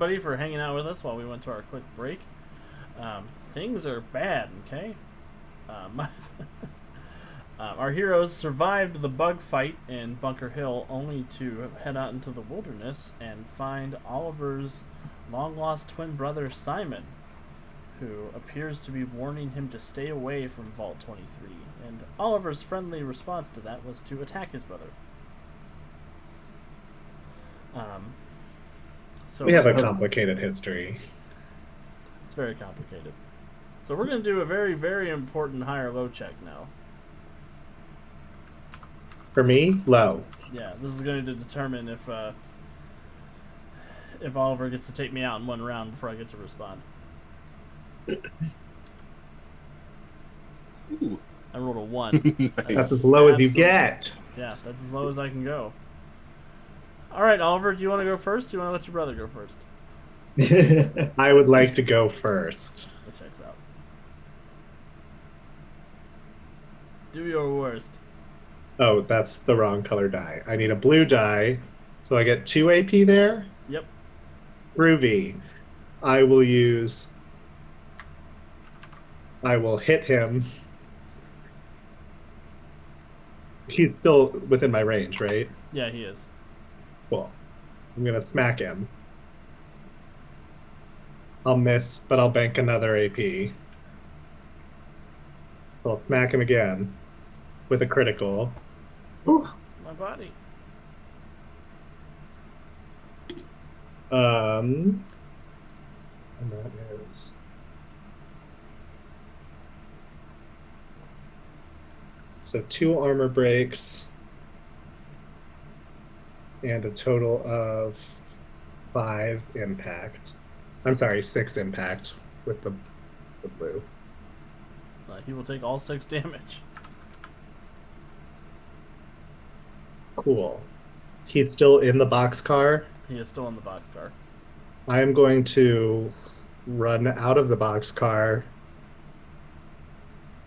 Everybody for hanging out with us while we went to our quick break. Things are bad, okay? Um, our heroes survived the bug fight in Bunker Hill only to head out into the wilderness and find Oliver's long lost twin brother Simon, who appears to be warning him to stay away from Vault 23. And Oliver's friendly response to that was to attack his brother. So We have a complicated history. It's very complicated. So we're going to do a very, very important high or low check now. For me, low. Yeah, this is going to determine if Oliver gets to take me out in one round before I get to respond. Ooh. I rolled a 1. That's as low as you get. Yeah, that's as low as I can go. All right, Oliver, do you want to go first? Or do you want to let your brother go first? I would like to go first. That checks out. Do your worst. Oh, that's the wrong color die. I need a blue die. So I get 2 AP there? Yep. Groovy. I will use. I will hit him. He's still within my range, right? Yeah, he is. Cool. I'm going to smack him. I'll miss, but I'll bank another AP. So I'll smack him again with a critical. Ooh. My body. And that is so 2 armor breaks and a total of 5 impact. I'm sorry, 6 impact with the blue. He will take all 6 damage. Cool. He's still in the boxcar. He is still in the boxcar. I am going to run out of the boxcar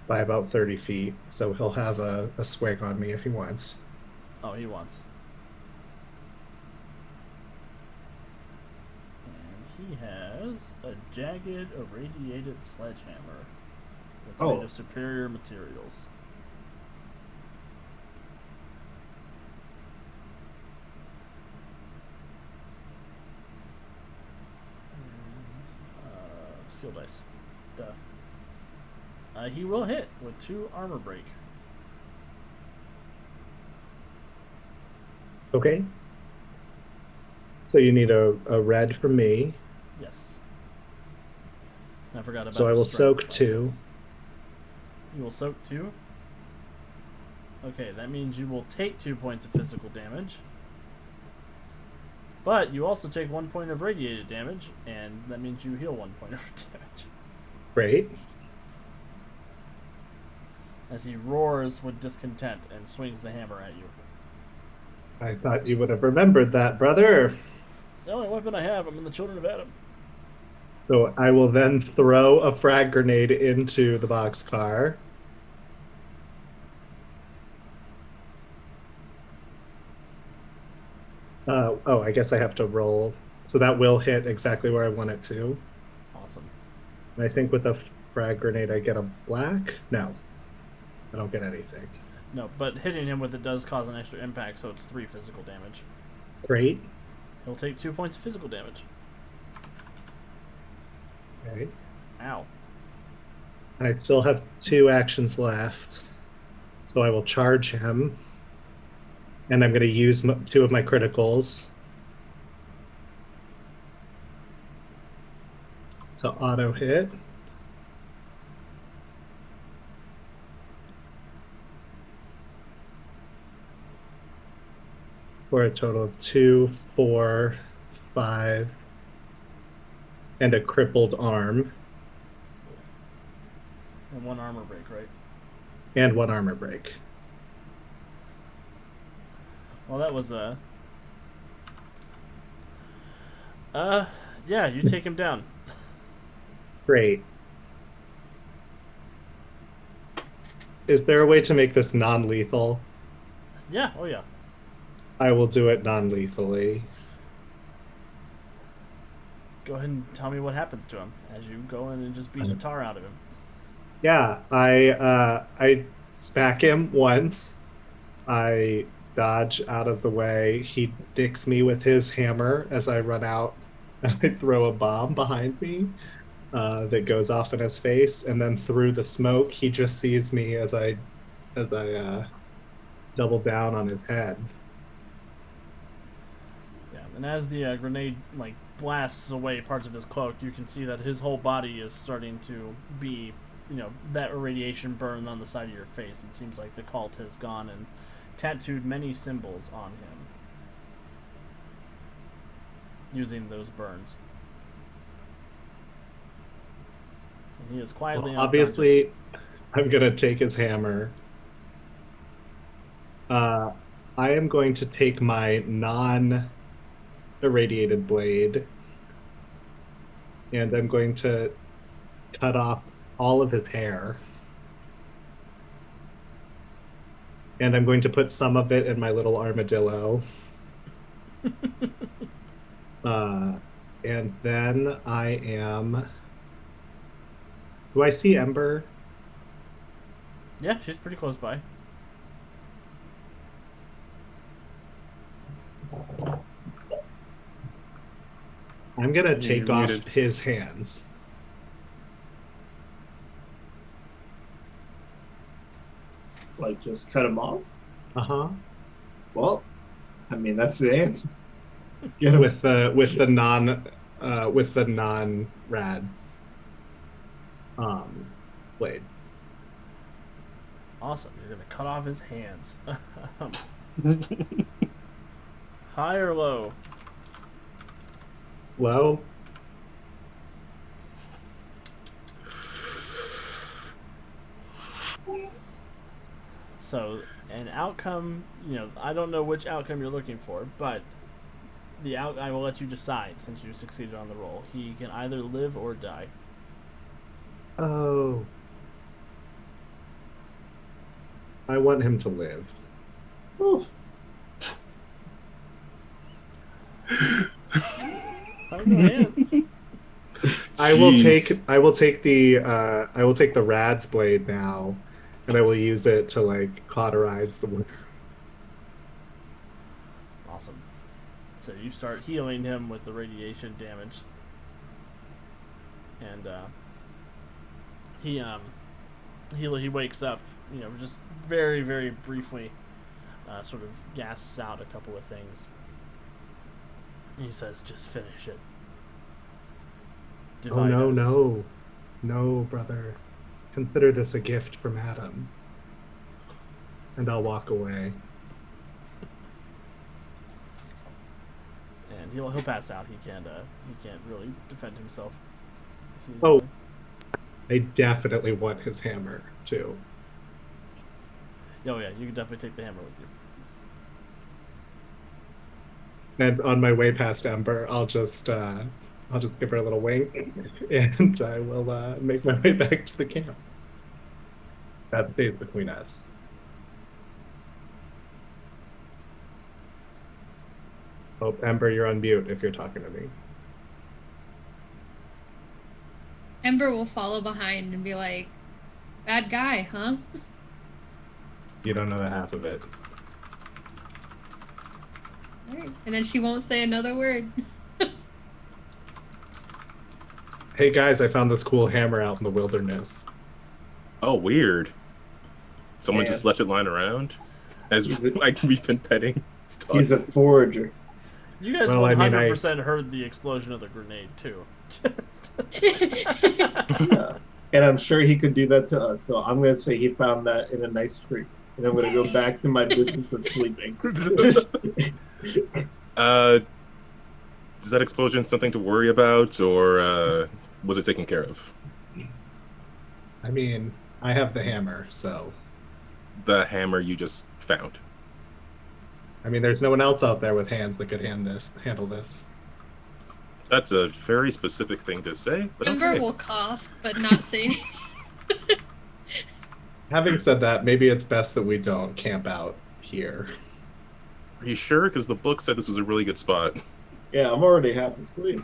by about 30 feet, so he'll have a swing on me if he wants. Oh, he wants. And he has a jagged, irradiated sledgehammer that's made of superior materials. Skill dice. Duh. He will hit with 2 armor break. Okay. So you need a red from me. Yes. I forgot about. So I will soak 2. You will soak 2. Okay, that means you will take 2 points of physical damage. But you also take 1 point of radiated damage, and that means you heal 1 point of damage. Great. As he roars with discontent and swings the hammer at you. I thought you would have remembered that, brother. It's the only weapon I have. I'm in the Children of Adam. So I will then throw a frag grenade into the boxcar. I guess I have to roll. So that will hit exactly where I want it to. Awesome. And I think with a frag grenade, I get a black. No, I don't get anything. No, but hitting him with it does cause an extra impact, so it's 3 physical damage. Great. He'll take 2 points of physical damage. Okay. Ow. And I still have 2 actions left. So I will charge him. And I'm going to use 2 of my criticals. So auto hit. For a total of 2, 4, 5, and a crippled arm. And 1 armor break, right? And 1 armor break. Well, that was yeah, you take him down. Great. Is there a way to make this non-lethal? Yeah, oh yeah. I will do it non-lethally. go ahead and tell me what happens to him as you go in and just beat the tar out of him. Yeah, I smack him once. I dodge out of the way. He dicks me with his hammer as I run out, and I throw a bomb behind me that goes off in his face. And then through the smoke, he just sees me as I double down on his head. Yeah, and as the grenade like blasts away parts of his cloak, you can see that his whole body is starting to be, that irradiation burn on the side of your face. It seems like the cult has gone and tattooed many symbols on him using those burns. And he is quietly Well, unconscious. obviously, I'm gonna take his hammer. Uh, I am going to take my non-irradiated blade, and I'm going to cut off all of his hair. And I'm going to put some of it in my little armadillo. Uh, and then I am. Do I see Ember? Yeah, she's pretty close by. I'm gonna You're take off muted. his hands. Like, just cut him off? Uh-huh. Well, I mean, that's the answer. Get him. With the non rads blade. Awesome. You're gonna cut off his hands. High or low? Low. So an outcome, I don't know which outcome you're looking for, but I will let you decide since you succeeded on the roll. He can either live or die. Oh. I want him to live. Ooh. How go hands? I will take Jeez. I will take the rad's blade now, and I will use it to like cauterize the wound. Awesome. So you start healing him with the radiation damage, and he wakes up. Just very very briefly, sort of gasps out a couple of things. And he says, "Just finish it." Oh no, Divide us. no. No, brother. Consider this a gift from Adam. And I'll walk away. And he'll pass out. He can't really defend himself. Oh. I definitely want his hammer too. Oh yeah, you can definitely take the hammer with you. And on my way past Ember, I'll just give her a little wink, and I will make my way back to the camp. That stays between us. Oh, Ember, you're on mute if you're talking to me. Ember will follow behind and be like, "Bad guy, huh?" You don't know the half of it. Alright. And then she won't say another word. Hey guys, I found this cool hammer out in the wilderness. Oh, weird. Someone Man. just left it lying around as like we've been petting. He's a forager. You guys Well, I mean, 100% heard the explosion of the grenade too. Yeah. And I'm sure he could do that to us. So I'm going to say he found that in a nice tree. And I'm going to go back to my business of sleeping. Is that explosion something to worry about, or was it taken care of? I mean, I have the hammer, so The hammer you just found. I mean, there's no one else out there with hands that could handle this. That's a very specific thing to say, but Ember okay. will cough, but not say anything. Having said that, maybe it's best that we don't camp out here. Are you sure? Because the book said this was a really good spot. Yeah, I'm already half asleep.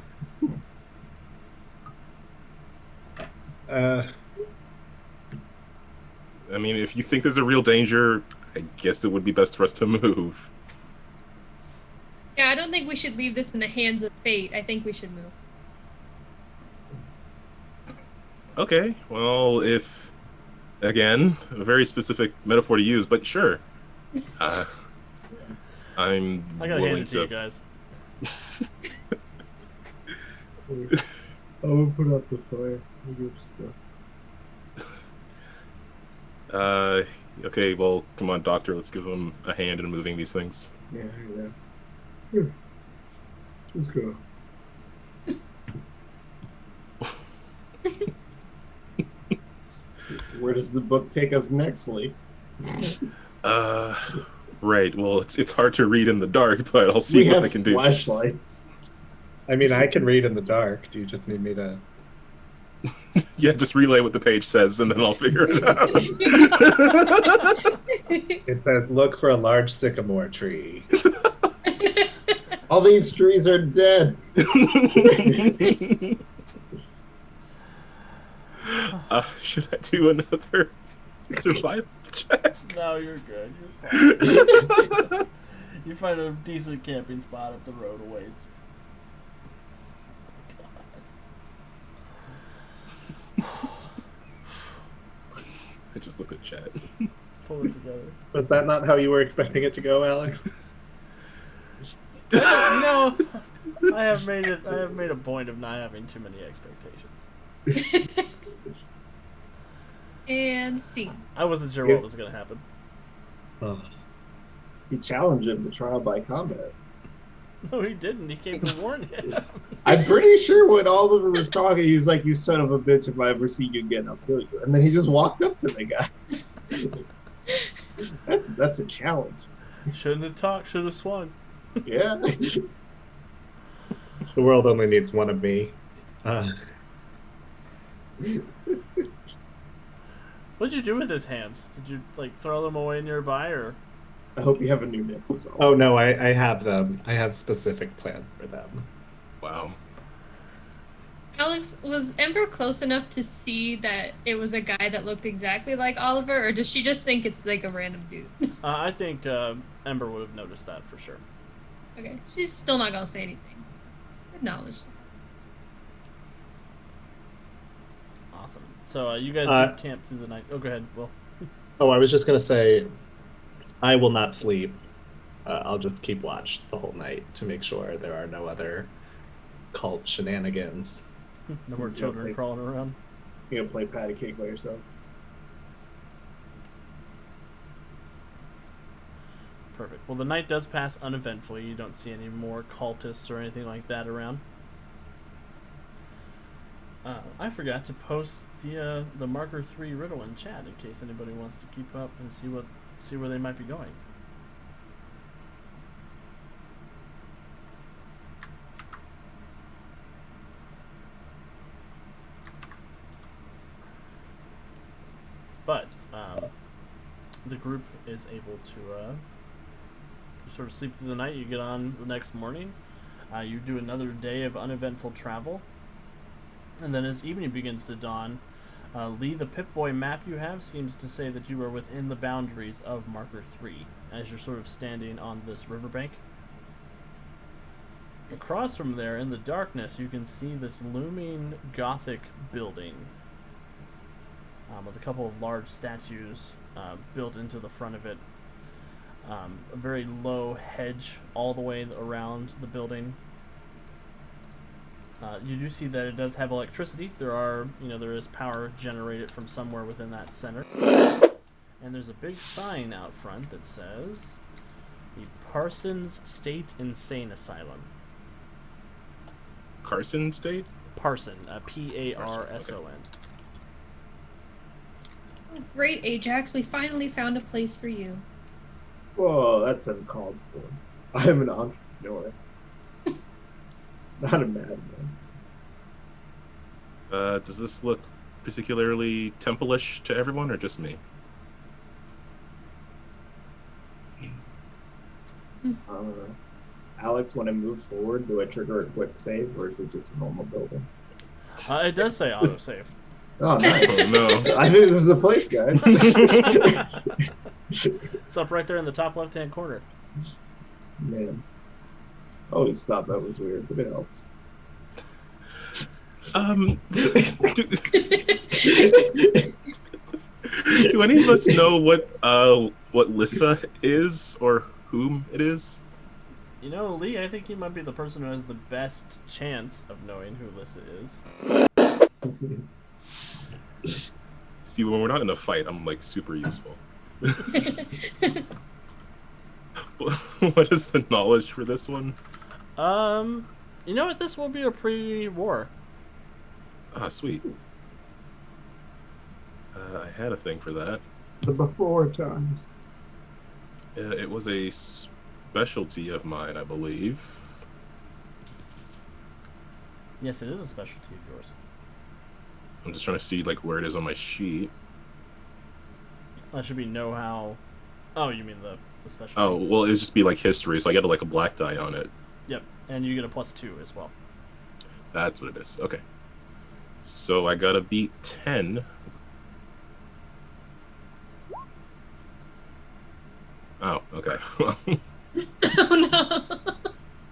I mean, if you think there's a real danger, I guess it would be best for us to move. Yeah, I don't think we should leave this in the hands of fate. I think we should move. Okay, well, if again, a very specific metaphor to use, but sure. Uh, I'm I gotta hand willing it to you to. guys. I will put out the fire. I'll give stuff. Okay, well, come on, doctor. Let's give him a hand in moving these things. Yeah, yeah. Here. Let's go. Where does the book take us next, Lee? Right. Well, it's hard to read in the dark, but I'll see We what have I can do. flashlights. I mean, I can read in the dark. Do you just need me to? Yeah, just relay what the page says, and then I'll figure it out. It says, "Look for a large sycamore tree." All these trees are dead. Should I do another survival check? No, you're good. You're fine. You find a decent camping spot up the road a ways. I just looked at chat. Pull it together. Was that not how you were expecting it to go, Alex? No, I have made it. I have made a point of not having too many expectations. And see. I wasn't sure what was going to happen. Oh. He challenged him to trial by combat. No, he didn't. He came to warn him. I'm pretty sure when Oliver was talking, he was like, "You son of a bitch! If I ever see you again, I'll kill you." And then he just walked up to the guy. That's a challenge. Shouldn't have talked. Should have swung. Yeah. The world only needs one of me. What'd you do with his hands? Did you like throw them away nearby, or? I hope you have a new necklace. Oh no, I have them. I have specific plans for them. Wow. Alex, was Ember close enough to see that it was a guy that looked exactly like Oliver, or does she just think it's like a random dude? I think Ember would have noticed that for sure. Okay, she's still not gonna say anything. Acknowledged. Awesome. So you guys did camp through the night. Oh, go ahead, Will. Oh, I was just gonna say, I will not sleep. I'll just keep watch the whole night to make sure there are no other cult shenanigans. No more children crawling around. You gonna play patty cake by yourself? Perfect. Well, the night does pass uneventfully. You don't see any more cultists or anything like that around. I forgot to post the marker 3 riddle in chat in case anybody wants to keep up and see where they might be going. But the group is able to sort of sleep through the night. You get on the next morning. You do another day of uneventful travel. And then as evening begins to dawn, Lee, the Pip-Boy map you have seems to say that you are within the boundaries of Marker 3 as you're sort of standing on this riverbank. Across from there, in the darkness, you can see this looming Gothic building with a couple of large statues built into the front of it. A very low hedge all the way around the building. You do see that it does have electricity. There is power generated from somewhere within that center. And there's a big sign out front that says the Parsons State Insane Asylum. Carson State? Parson, P-A-R-S-O-N. Oh, great, Ajax. We finally found a place for you. Whoa, that's uncalled for. I'm an entrepreneur. Not a madman. Does this look particularly temple-ish to everyone, or just me? I don't know. Alex, when I move forward, do I trigger a quick save, or is it just a normal building? It does say autosave. Oh, nice. Oh no. I think this is the place, guys. It's up right there in the top left-hand corner. Man, I always thought that was weird, but it helps. So, do any of us know what Lyssa is or whom it is? You know, Lee, I think you might be the person who has the best chance of knowing who Lyssa is. See, when we're not in a fight, I'm like super useful. What is the knowledge for this one? You know what? This will be a pre-war. Ah, sweet. I had a thing for that. The before times. It was a specialty of mine, I believe. Yes, it is a specialty of yours. I'm just trying to see like where it is on my sheet. That should be know-how. Oh, you mean the specialty? Oh, well, it'd just be like history, so I get like a black die on it. Yep, and you get a +2 as well. That's what it is. Okay. So I gotta beat 10. Oh, okay. Oh no.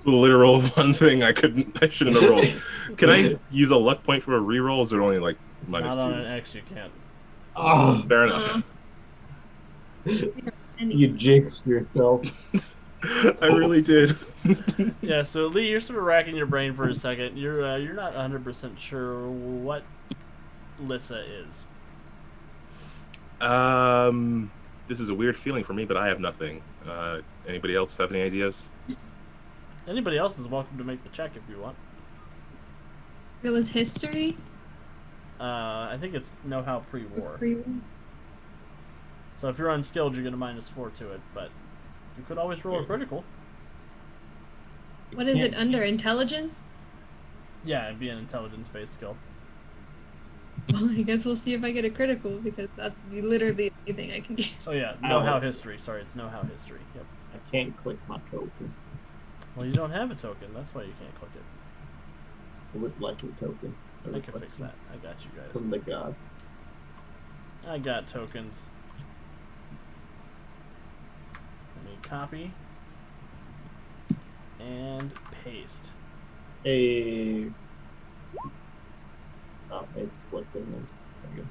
Literal one thing I shouldn't have rolled. Can I use a luck point for a reroll? Or is it only like minus Not on an twos? X, you can't. Oh, Fair enough. you jinxed yourself. I really did. Yeah, so Lee, you're sort of racking your brain for a second. You're not 100% sure what Lyssa is. This is a weird feeling for me, but I have nothing. Anybody else have any ideas? Anybody else is welcome to make the check if you want. It was history. I think it's know-how pre-war. Pre- So if you're unskilled, you get a -4 to it, but you could always roll a critical. What is it under intelligence? Yeah, it'd be an intelligence-based skill. Well, I guess we'll see if I get a critical because that's literally the only thing I can get. Oh yeah, know-how Alex. history. Sorry, it's know-how history. Yep. I can't click my token. Well, you don't have a token. That's why you can't click it. I would like a token. I can fix that. I got you guys. From the gods. I got tokens. Let me copy and paste. A. Oh, it's slipped in there. There you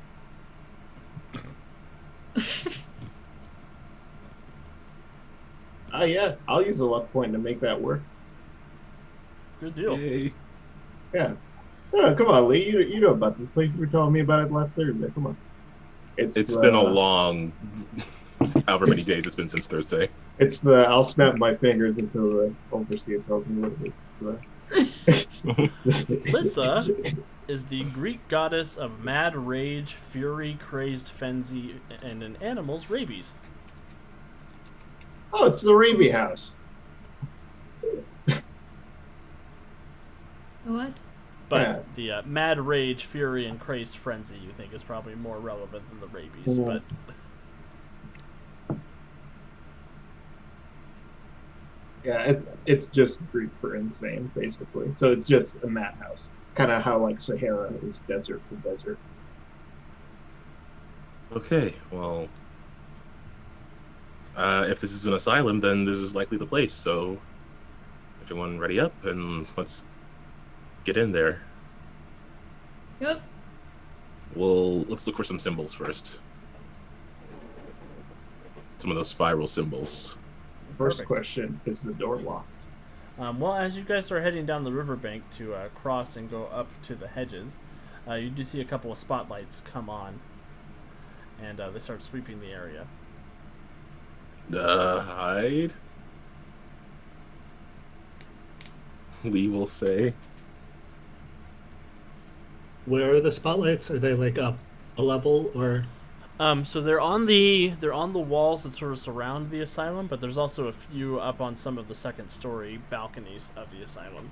go. Yeah, I'll use a luck point to make that work. Good deal. Yay. Yeah. Oh, come on, Lee. You know about this place. You were telling me about it last Thursday. Come on. It's been a long, however many days it's been since Thursday. It's the I'll snap my fingers until the overseer tells me what it is. Lyssa is the Greek goddess of mad rage, fury, crazed frenzy, and an animal's rabies. Oh, it's the Raby House. What? But Yeah. the mad rage, fury, and crazed frenzy you think is probably more relevant than the rabies, Mhm. but Yeah, it's just Greek for insane, basically. So it's just a madhouse. Kind of how like Sahara is desert for desert. Okay, well, if this is an asylum, then this is likely the place. So, everyone ready up, and let's get in there. Yep. Let's look for some symbols first. Some of those spiral symbols. First Perfect. question, is the door locked? well, as you guys are heading down the riverbank to cross and go up to the hedges, you do see a couple of spotlights come on, and they start sweeping the area. Hide. Lee will say. Where are the spotlights? Are they like up a level or? So they're on the walls that sort of surround the asylum, but there's also a few up on some of the second-story balconies of the asylum.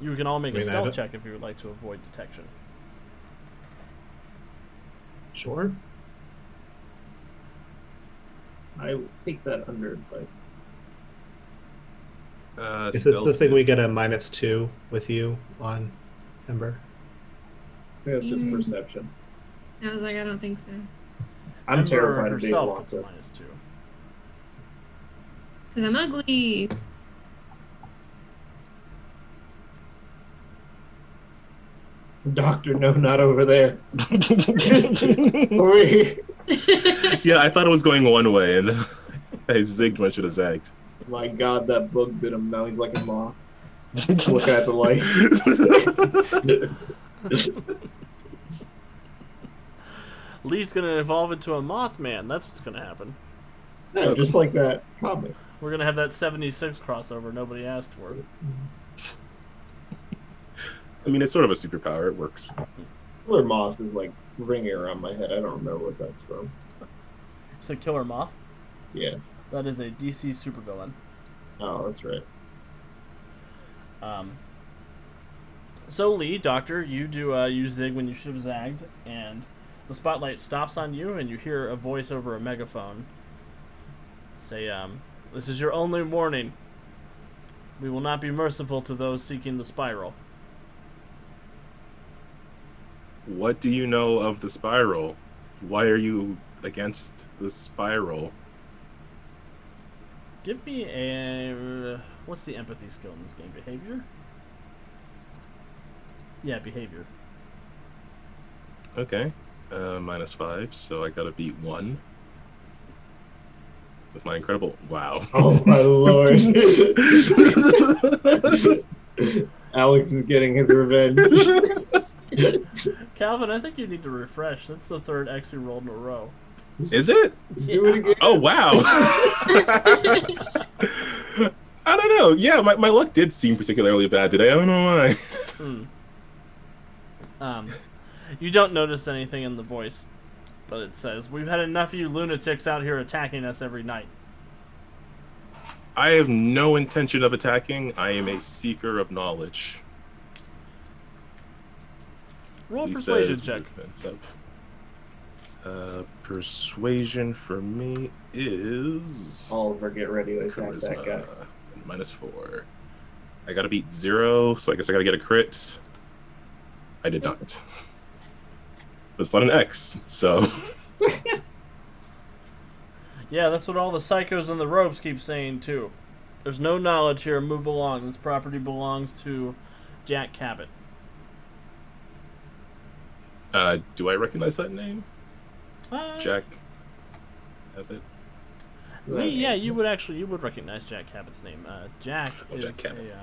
You can all make I a mean, I stealth don't- check if you would like to avoid detection. Sure. I will take that under advice. Is this the Stealth thing we get a -2 with you on, Ember? Yeah, it's just Mm. perception. I was like, I don't think so. I'm Ember terrified of being herself locked gets a up. -2. Because I'm ugly. Doctor, no, not over there. Wait. Yeah, I thought it was going one way, and I zigged when I should have zagged. My God, that bug bit him. Now he's like a moth. Looking at the light. Lee's gonna evolve into a Mothman. That's what's gonna happen. Yeah, just like that comic. We're gonna have that 76 crossover nobody asked for. I mean, it's sort of a superpower. It works. Killer moth is like ringing around my head. I don't remember what that's from. It's a Killer Moth. Yeah. That is a DC supervillain. Oh, that's right. So Lee, Doctor, you do you zig when you should have zagged, and the spotlight stops on you, and you hear a voice over a megaphone say, "This is your only warning. We will not be merciful to those seeking the spiral." What do you know of the spiral? Why are you against the spiral? Give me a what's the empathy skill in this game? Behavior? Yeah, behavior. Okay. -5, so I gotta beat 1. With my incredible... Wow. Oh, my Lord. Alex is getting his revenge. Calvin, I think you need to refresh. That's the third X you rolled in a row. Is it? Do it again. Oh, wow. I don't know. Yeah, my luck did seem particularly bad today. I don't know why. You don't notice anything in the voice, but it says, "We've had enough of you lunatics out here attacking us every night." I have no intention of attacking. I am a seeker of knowledge. Roll a He persuasion says check. movements up. Persuasion for me is Oliver, get ready to attack that guy. charisma -4. I gotta beat 0, so I guess I gotta get a crit. I did not. But it's not an X, so Yeah, that's what all the psychos in the robes keep saying too. There's no knowledge here. Move along. This property belongs to Jack Cabot. do I recognize that name? Uh, Jack Abbott? Lee, yeah, you would recognize Jack Cabot's name. Jack is Jack Cabot.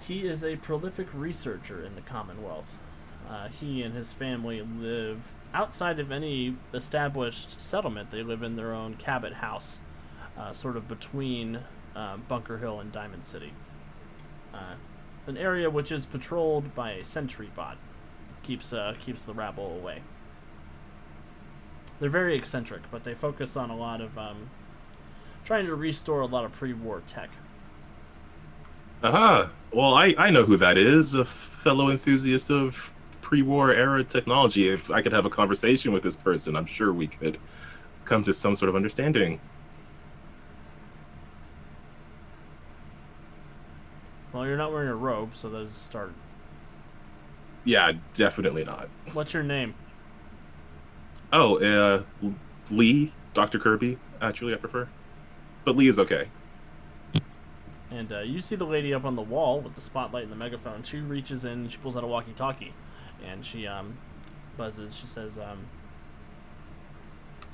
he is a prolific researcher in the Commonwealth. He and his family live outside of any established settlement. They live in their own Cabot house, sort of between Bunker Hill and Diamond City. An area which is patrolled by a sentry bot. Keeps the rabble away. They're very eccentric, but they focus on a lot of trying to restore a lot of pre-war tech. Aha! Well, I know who that is. A fellow enthusiast of pre-war era technology. If I could have a conversation with this person, I'm sure we could come to some sort of understanding. Well, you're not wearing a robe, so that's a start. Yeah, definitely not. What's your name? Oh, Lee, Dr. Kirby, actually, I prefer. But Lee is okay. And you see the lady up on the wall with the spotlight and the megaphone. She reaches in and she pulls out a walkie-talkie. And she buzzes. She says,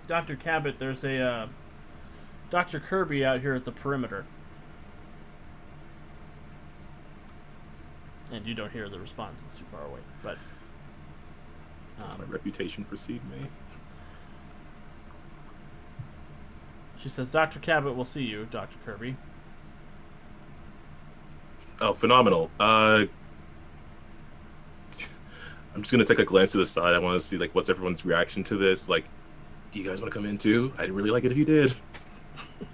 "Dr. Cabot, there's a Dr. Kirby out here at the perimeter." And you don't hear the response. It's too far away. But Does my reputation precede me? she says, "Dr. Cabot will see you, Dr. Kirby." Oh, phenomenal. I'm just gonna take a glance to the side. I want to see like what's everyone's reaction to this. Like, do you guys want to come in too? I'd really like it if you did.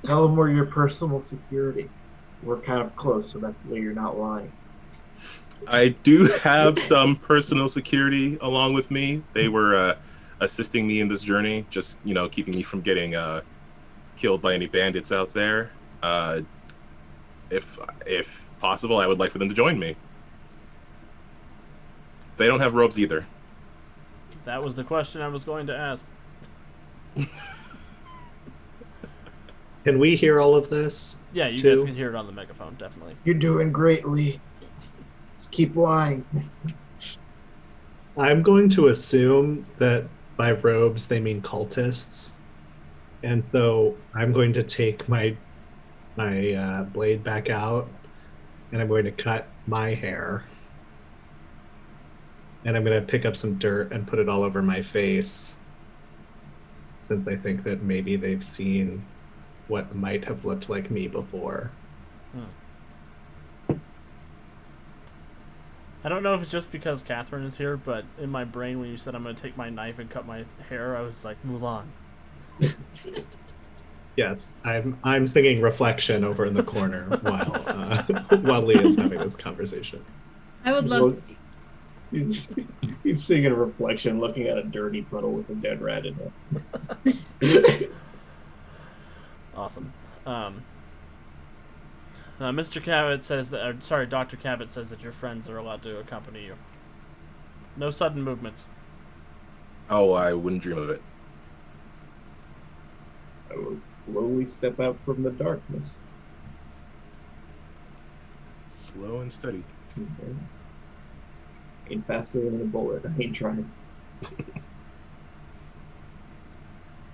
Tell them we're your personal security. We're kind of close, so that way you're not lying. I do have some personal security along with me. They were assisting me in this journey, just keeping me from getting killed by any bandits out there. If possible, I would like for them to join me. They don't have robes either. That was the question I was going to ask. Can we hear all of this? Yeah, you too? guys can hear it on the megaphone, definitely. You're doing greatly. Just keep lying. I'm going to assume that by robes they mean cultists, and so I'm going to take my blade back out, and I'm going to cut my hair, and I'm going to pick up some dirt and put it all over my face, since I think that maybe they've seen what might have looked like me before. I don't know if it's just because Catherine is here, but in my brain when you said I'm going to take my knife and cut my hair, I was like, Mulan. Yes, I'm singing Reflection over in the corner while Leah's having this conversation. I would love to see. He's singing a reflection, looking at a dirty puddle with a dead rat in it. Awesome. Mr. Cabot says that, Dr. Cabot says that your friends are allowed to accompany you. No sudden movements. Oh, I wouldn't dream of it. I will slowly step out from the darkness. Slow and steady. Okay. Ain't faster than a bullet. I ain't trying.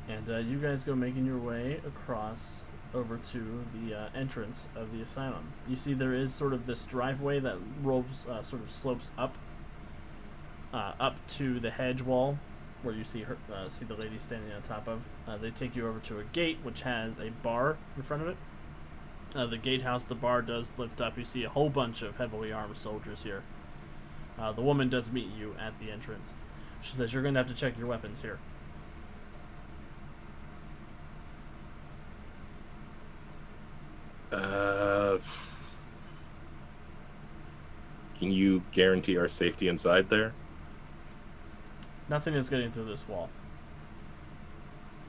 And you guys go making your way across over to the entrance of the asylum. You see there is sort of this driveway that rolls, sort of slopes up to the hedge wall where you see see the lady standing on top of. They take you over to a gate which has a bar in front of it. The gatehouse, the bar does lift up. You see a whole bunch of heavily armed soldiers here. The woman does meet you at the entrance. She says, "You're going to have to check your weapons here." Can you guarantee our safety inside there? Nothing is getting through this wall.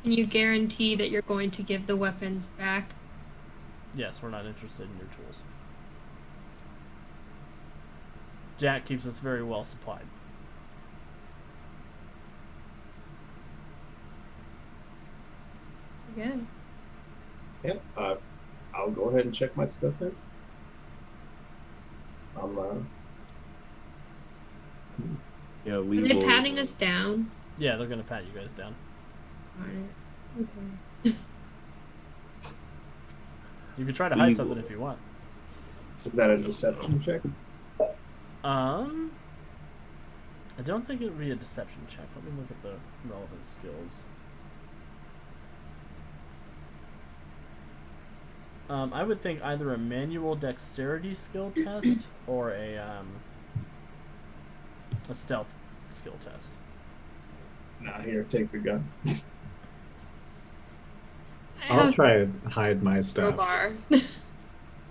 Can you guarantee that you're going to give the weapons back? Yes, we're not interested in your tools. Jack keeps us very well supplied. Yes. Yeah, I'll go ahead and check my stuff in. Yeah, Are we they will. patting us down? Yeah, they're going to pat you guys down. Alright. Okay. You can try to hide something if you want. Is that a deception check? I don't think it would be a deception check. Let me look at the relevant skills. I would think either a manual dexterity skill test or a stealth skill test. Nah, here, take the gun. I'll try and hide my stuff. Crowbar.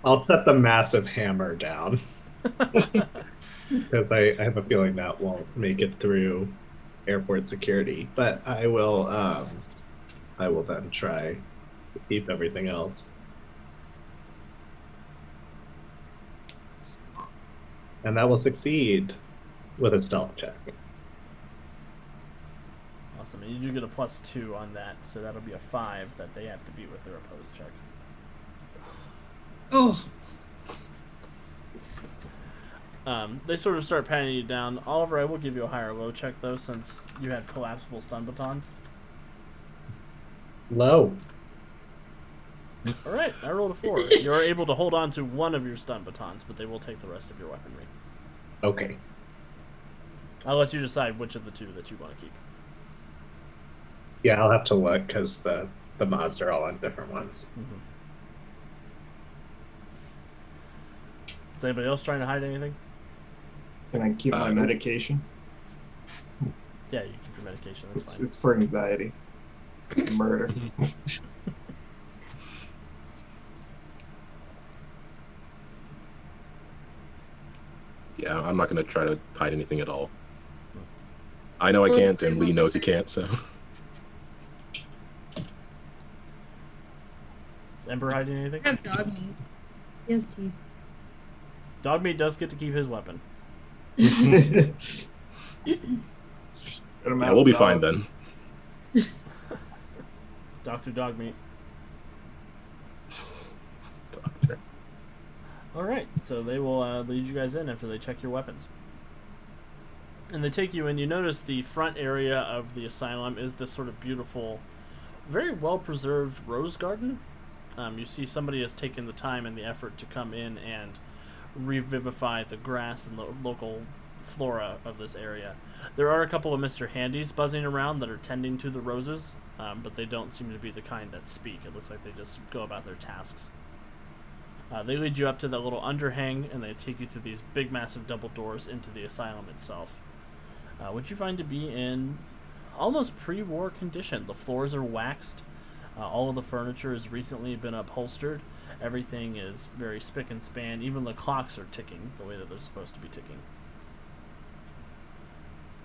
I'll set the massive hammer down because I have a feeling that won't make it through airport security. But I will then try to keep everything else. And that will succeed with a stealth check. Awesome. And you do get a +2 on that, so that'll be a 5 that they have to beat with their opposed check. Oh. They sort of start patting you down. Oliver, I will give you a higher low check, though, since you had collapsible stun batons. Low. Alright, I rolled a 4. You are able to hold on to one of your stun batons, but they will take the rest of your weaponry. Okay. I'll let you decide which of the two that you want to keep. Yeah, I'll have to look because the mods are all on different ones. Mm-hmm. Is anybody else trying to hide anything? Can I keep my medication? Yeah, you keep your medication. That's fine. It's for anxiety. Murder. Yeah, I'm not going to try to hide anything at all. I know I can't, and Lee knows he can't, so. Is Ember hiding anything? I have dog meat. He has teeth. Dogmeat does get to keep his weapon. Get him Yeah, out, we'll be dog. fine then. Dr. Dogmeat. Doctor. All right, so they will lead you guys in after they check your weapons. And they take you in. You notice the front area of the asylum is this sort of beautiful, very well-preserved rose garden. You see somebody has taken the time and the effort to come in and revivify the grass and the local flora of this area. There are a couple of Mr. Handies buzzing around that are tending to the roses, but they don't seem to be the kind that speak. It looks like they just go about their tasks. They lead you up to that little underhang, and they take you through these big, massive double doors into the asylum itself, which you find to be in almost pre-war condition. The floors are waxed. All of the furniture has recently been upholstered. Everything is very spick and span. Even the clocks are ticking the way that they're supposed to be ticking.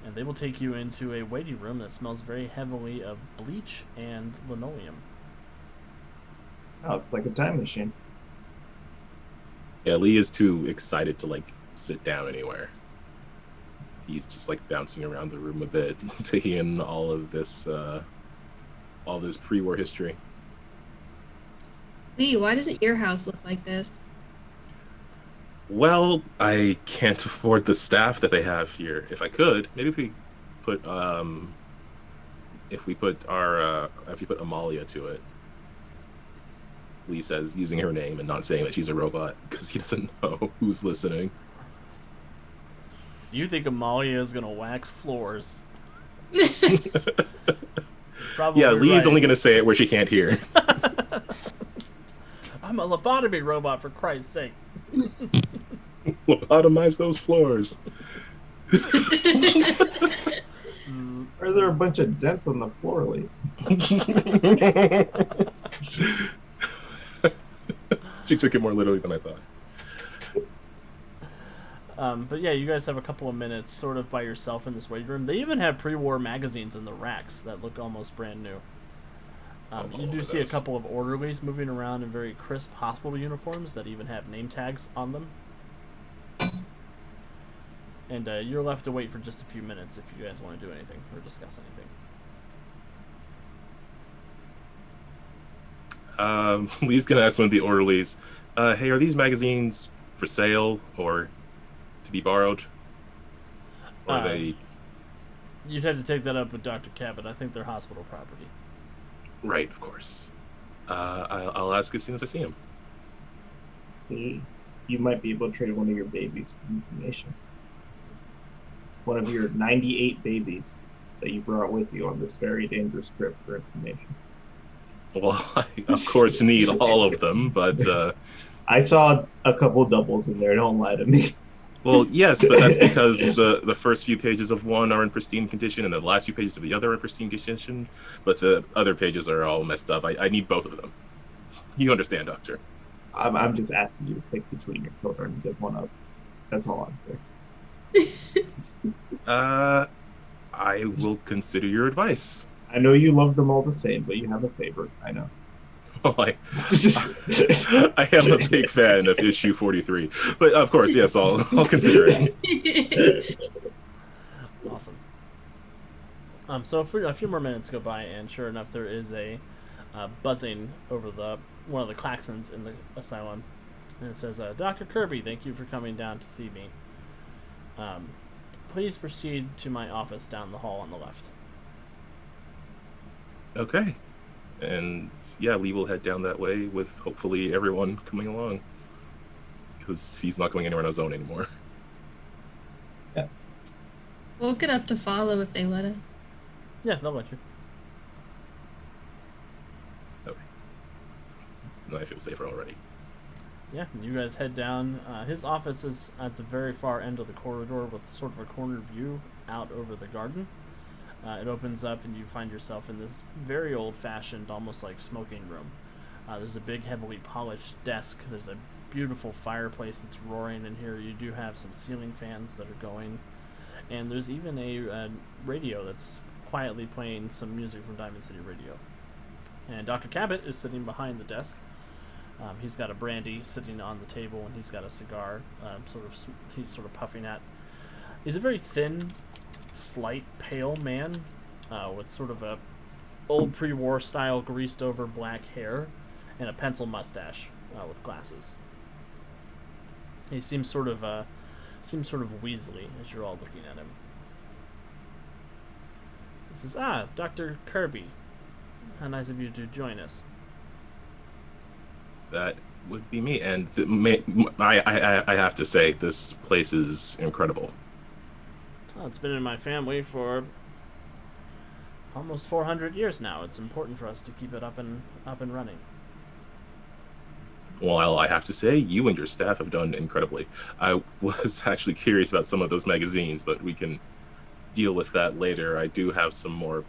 And they will take you into a waiting room that smells very heavily of bleach and linoleum. Oh, it's like a time machine. Yeah, Lee is too excited to sit down anywhere. He's just bouncing around the room a bit, taking in all this pre-war history. Lee, why doesn't your house look like this? Well, I can't afford the staff that they have here. If I could, maybe if we put Amalia to it. Lee says, using her name and not saying that she's a robot, because he doesn't know who's listening. You think Amalia is gonna wax floors? Probably Yeah, Lee's right. only going to say it where she can't hear. I'm a lobotomy robot, for Christ's sake. Lobotomize those floors. Or are there a bunch of dents on the floor, Lee? She took it more literally than I thought. But yeah, you guys have a couple of minutes sort of by yourself in this waiting room. They even have pre-war magazines in the racks that look almost brand new. You do see a couple of orderlies moving around in very crisp hospital uniforms that even have name tags on them. And you're left to wait for just a few minutes if you guys want to do anything or discuss anything. Lee's going to ask one of the orderlies, hey, are these magazines for sale or to be borrowed? Or are they... You'd have to take that up with Dr. Cabot. I think they're hospital property. Right, of course. I'll ask as soon as I see him. You might be able to trade one of your babies for information. One of your 98 babies that you brought with you on this very dangerous trip for information. Well, I, of course, need all of them, but... I saw a couple doubles in there, don't lie to me. Well, yes, but that's because the first few pages of one are in pristine condition and the last few pages of the other are in pristine condition, but the other pages are all messed up. I need both of them. You understand, Doctor. I'm just asking you to pick between your children and give one up. That's all I'm saying. I will consider your advice. I know you love them all the same, but you have a favorite. I know. Well, I am a big fan of issue 43, but of course, yes, I'll consider it. Awesome. So a few more minutes go by, and sure enough, there is a buzzing over one of the claxons in the asylum, and it says, "Dr. Kirby, thank you for coming down to see me. Please proceed to my office down the hall on the left." Okay. And yeah, Lee will head down that way with hopefully everyone coming along, because he's not going anywhere on his own anymore. Yeah. We'll get up to follow if they let us. Yeah, they'll let you. Okay. No, I feel safer already. Yeah, you guys head down. His office is at the very far end of the corridor with sort of a corner view out over the garden. It opens up and you find yourself in this very old-fashioned, almost like smoking room. There's a big, heavily polished desk. There's a beautiful fireplace that's roaring in here. You do have some ceiling fans that are going. And there's even a radio that's quietly playing some music from Diamond City Radio. And Dr. Cabot is sitting behind the desk. He's got a brandy sitting on the table, and he's got a cigar. He's sort of puffing at. He's a very thin, slight, pale man, with sort of a old pre-war style greased over black hair, and a pencil mustache with glasses. He seems sort of Weasley as you're all looking at him. He says, Dr. Kirby. How nice of you to join us. That would be me, and I have to say, this place is incredible. Well, it's been in my family for almost 400 years now. It's important for us to keep it up and running. Well, I have to say, you and your staff have done incredibly. I was actually curious about some of those magazines, but we can deal with that later. I do have some more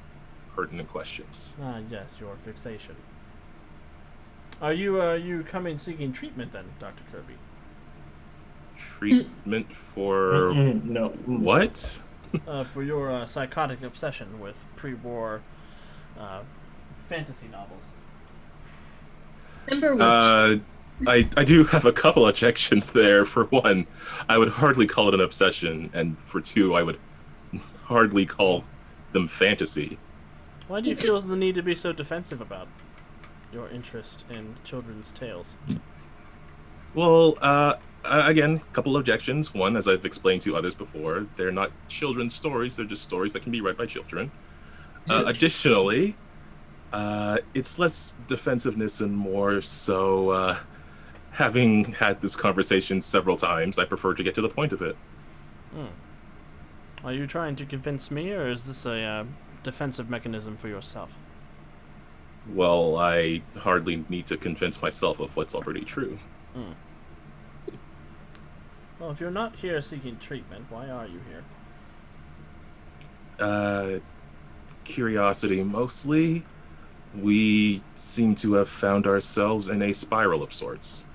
pertinent questions. Yes, your fixation. Are you coming seeking treatment then, Dr. Kirby? Treatment for No. what? For your psychotic obsession with pre-war fantasy novels. Remember which? I do have a couple objections there. For one, I would hardly call it an obsession, and for two, I would hardly call them fantasy. Why do you feel the need to be so defensive about your interest in children's tales? Well, again, a couple objections. One, as I've explained to others before, they're not children's stories. They're just stories that can be read by children. Additionally, it's less defensiveness and more so, having had this conversation several times, I prefer to get to the point of it. Are you trying to convince me, or is this a defensive mechanism for yourself? Well, I hardly need to convince myself of what's already true. Well, if you're not here seeking treatment, why are you here? Curiosity mostly. We seem to have found ourselves in a spiral of sorts.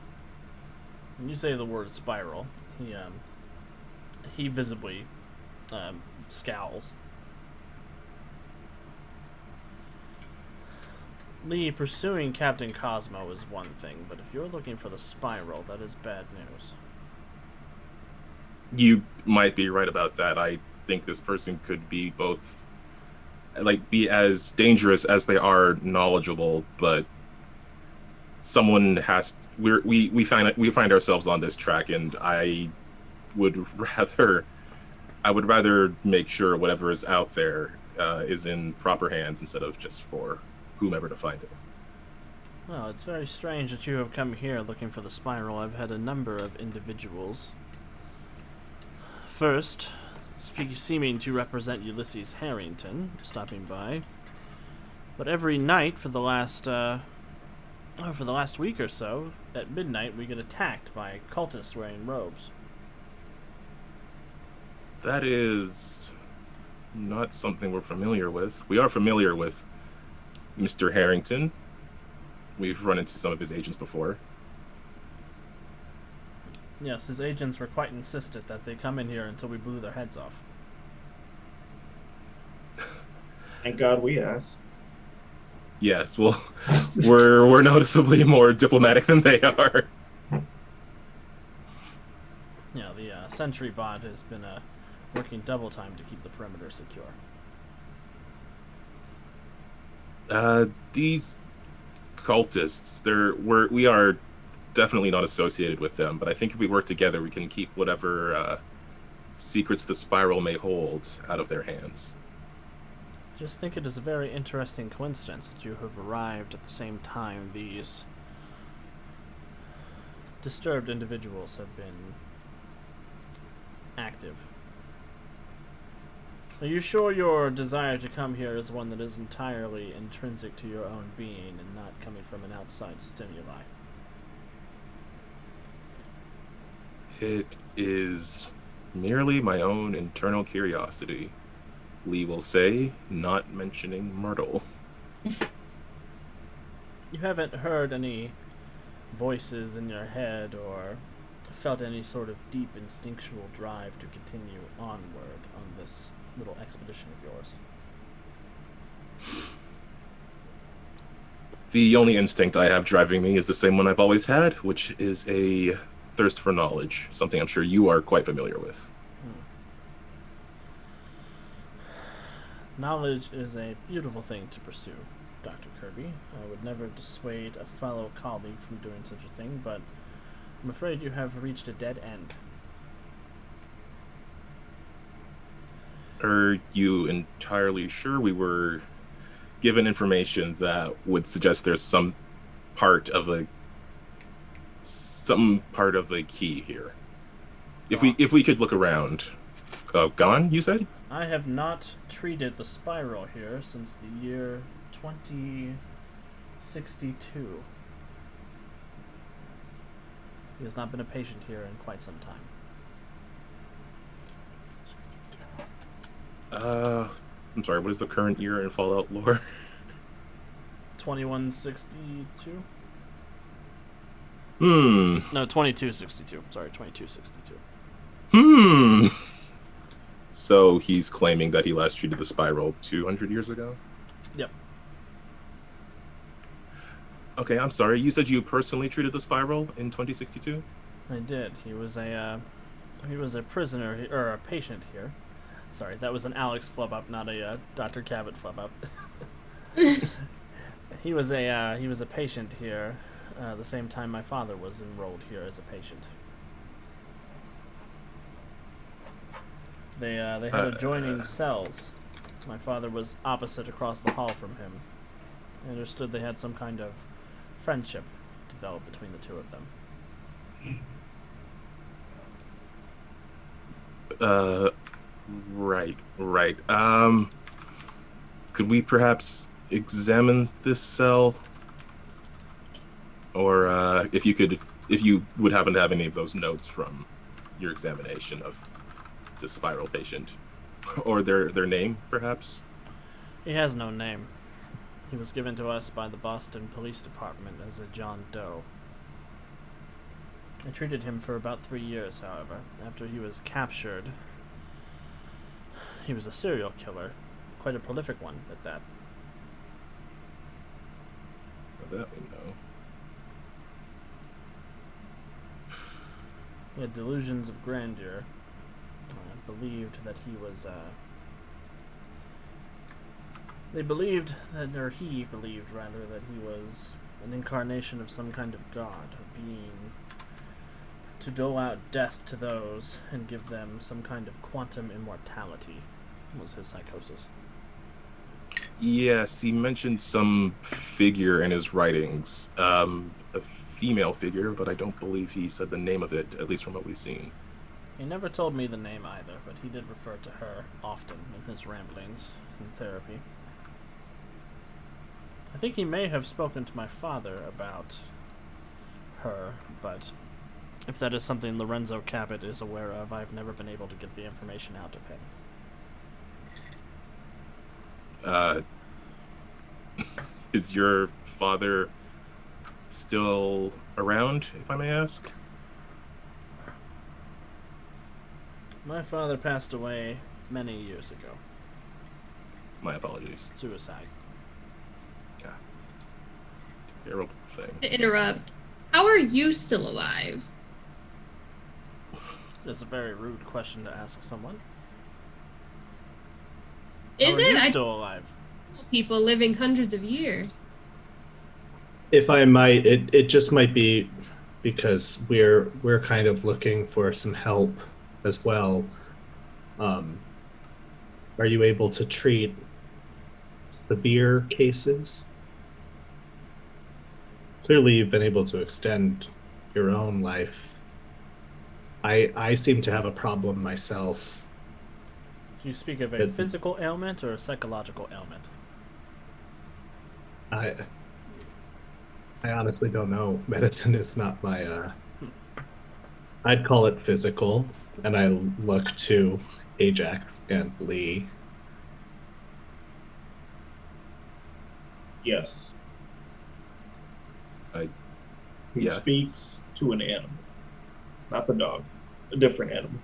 When you say the word spiral, he visibly scowls. Lee, pursuing Captain Cosmo is one thing, but if you're looking for the spiral, that is bad news. You might be right about that. I think this person could be both, be as dangerous as they are knowledgeable, but someone has. We find ourselves on this track, and I would rather make sure whatever is out there is in proper hands instead of just for whomever to find it. Well, it's very strange that you have come here looking for the spiral. I've had a number of individuals. First, seeming to represent Ulysses Harrington, stopping by. But every night for the last week or so, at midnight, we get attacked by cultists wearing robes. That is not something we're familiar with. We are familiar with Mr. Harrington. We've run into some of his agents before. Yes, his agents were quite insistent that they come in here until we blew their heads off. Thank God we asked. Yes, well, we're noticeably more diplomatic than they are. Yeah, the sentry bot has been working double time to keep the perimeter secure. These cultists, we are definitely not associated with them, but I think if we work together, we can keep whatever secrets the spiral may hold out of their hands. Just think it is a very interesting coincidence that you have arrived at the same time these disturbed individuals have been active. Are you sure your desire to come here is one that is entirely intrinsic to your own being and not coming from an outside stimuli? It is merely my own internal curiosity. Lee will say, not mentioning Myrtle. You haven't heard any voices in your head or felt any sort of deep instinctual drive to continue onward on this little expedition of yours? The only instinct I have driving me is the same one I've always had, which is a thirst for knowledge, something I'm sure you are quite familiar with. Knowledge is a beautiful thing to pursue, Dr. Kirby. I would never dissuade a fellow colleague from doing such a thing, but I'm afraid you have reached a dead end. Are you entirely sure? We were given information that would suggest there's some part of a key here. If we could look around. Gone, you said? I have not treated the spiral here since the year 2062. He has not been a patient here in quite some time. I'm sorry, what is the current year in Fallout lore? 2162? No, 2262. Sorry, 2262. So he's claiming that he last treated the spiral 200 years ago? Yep. Okay, I'm sorry. You said you personally treated the spiral in 2062? I did. He was a prisoner, or a patient here. Sorry, that was an Alex flub up, not a Dr. Cabot flub up. He was a patient here, the same time my father was enrolled here as a patient. They had adjoining cells. My father was opposite across the hall from him. I understood they had some kind of friendship developed between the two of them. Right. Could we perhaps examine this cell? Or if you would happen to have any of those notes from your examination of the spiral patient, or their name, perhaps? He has no name. He was given to us by the Boston Police Department as a John Doe. I treated him for about 3 years, however. After he was captured, he was a serial killer. Quite a prolific one, at that. Well, that we know. He had delusions of grandeur. Believed that he was, he believed that he was an incarnation of some kind of god, a being, to dole out death to those and give them some kind of quantum immortality, was his psychosis. Yes, he mentioned some figure in his writings, a female figure, but I don't believe he said the name of it, at least from what we've seen. He never told me the name either, but he did refer to her often in his ramblings in therapy. I think he may have spoken to my father about her, but if that is something Lorenzo Cabot is aware of, I've never been able to get the information out of him. Is your father still around, if I may ask? My father passed away many years ago. My apologies. Suicide. Yeah. Terrible thing. To interrupt, how are you still alive? It's a very rude question to ask someone. Is How are it? you I still alive? know people living hundreds of years. If I might, it just might be because we're kind of looking for some help as well. Are you able to treat severe cases? Clearly, you've been able to extend your own life. I seem to have a problem myself. Do you speak of a physical ailment or a psychological ailment? I honestly don't know. Medicine is not my I'd call it physical, and I look to Ajax and Lee. Yes. He Yeah. speaks to an animal. Not the dog. A different animal.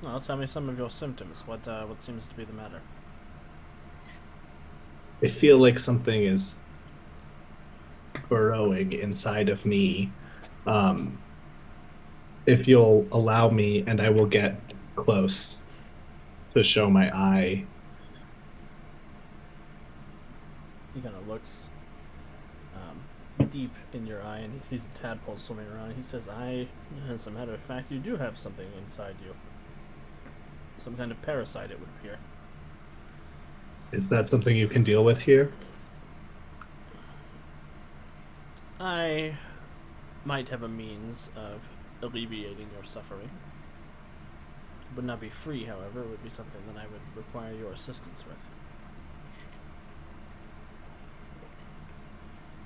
Well, tell me some of your symptoms. What seems to be the matter? I feel like something is burrowing inside of me. Um, if you'll allow me, and I will get close to show my eye. He kind of looks deep in your eye, and he sees the tadpole swimming around. He says, as a matter of fact, you do have something inside you. Some kind of parasite, it would appear. Is that something you can deal with here? I might have a means of alleviating your suffering. It would not be free, however. It would be something that I would require your assistance with.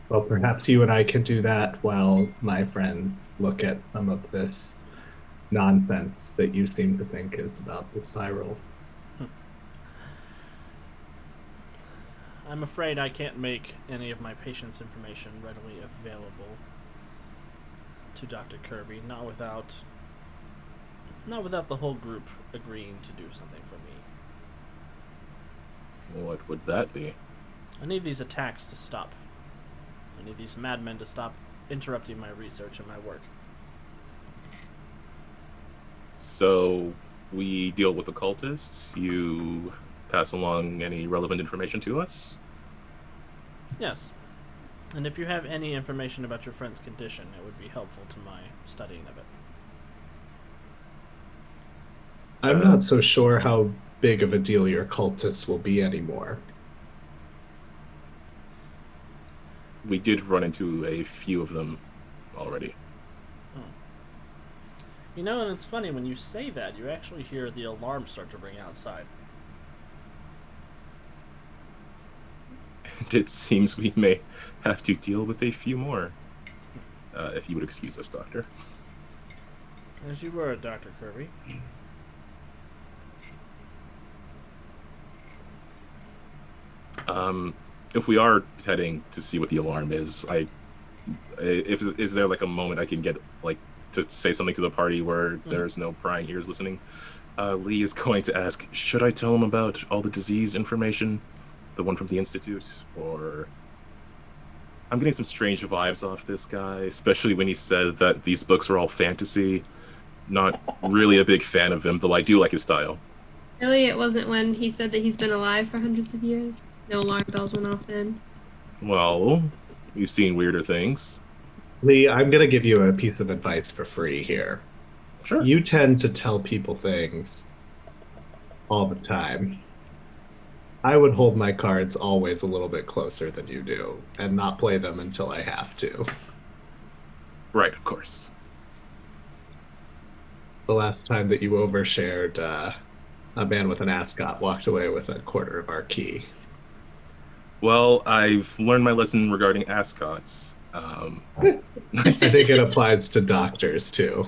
Well, perhaps you and I can do that while my friends look at some of this nonsense that you seem to think is about the spiral. I'm afraid I can't make any of my patients' information readily available to Dr. Kirby, not without the whole group agreeing to do something for me. What would that be? I need these attacks to stop. I need these madmen to stop interrupting my research and my work. So we deal with the cultists. You pass along any relevant information to us? Yes. And if you have any information about your friend's condition, it would be helpful to my studying of it. I'm not so sure how big of a deal your cultists will be anymore. We did run into a few of them already. You know, and it's funny, when you say that, you actually hear the alarm start to ring outside. And it seems we may have to deal with a few more. If you would excuse us, Doctor. As you were, Dr. Kirby. If we are heading to see what the alarm is, is there like a moment I can get like to say something to the party where there's no prying ears listening? Lee is going to ask, should I tell him about all the disease information, the one from the Institute, or... I'm getting some strange vibes off this guy, especially when he said that these books are all fantasy. Not really a big fan of him, though I do like his style. Really, it wasn't when he said that he's been alive for hundreds of years? No alarm bells went off then. Well, we've seen weirder things. Lee, I'm going to give you a piece of advice for free here. Sure. You tend to tell people things all the time. I would hold my cards always a little bit closer than you do and not play them until I have to. Right, of course. The last time that you overshared, a man with an ascot walked away with a quarter of our key. Well, I've learned my lesson regarding ascots. I think it applies to doctors, too.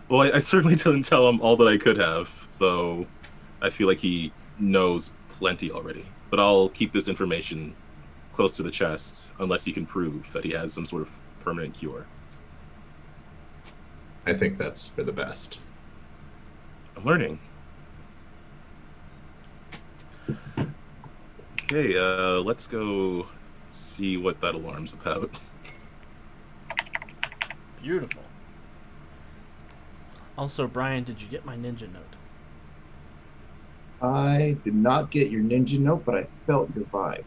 Well, I certainly didn't tell him all that I could have, though I feel like he knows plenty already. But I'll keep this information close to the chest unless he can prove that he has some sort of permanent cure. I think that's for the best. I'm learning. Okay, let's go see what that alarm's about. Beautiful. Also, Brian, did you get my ninja note? I did not get your ninja note, but I felt your vibe.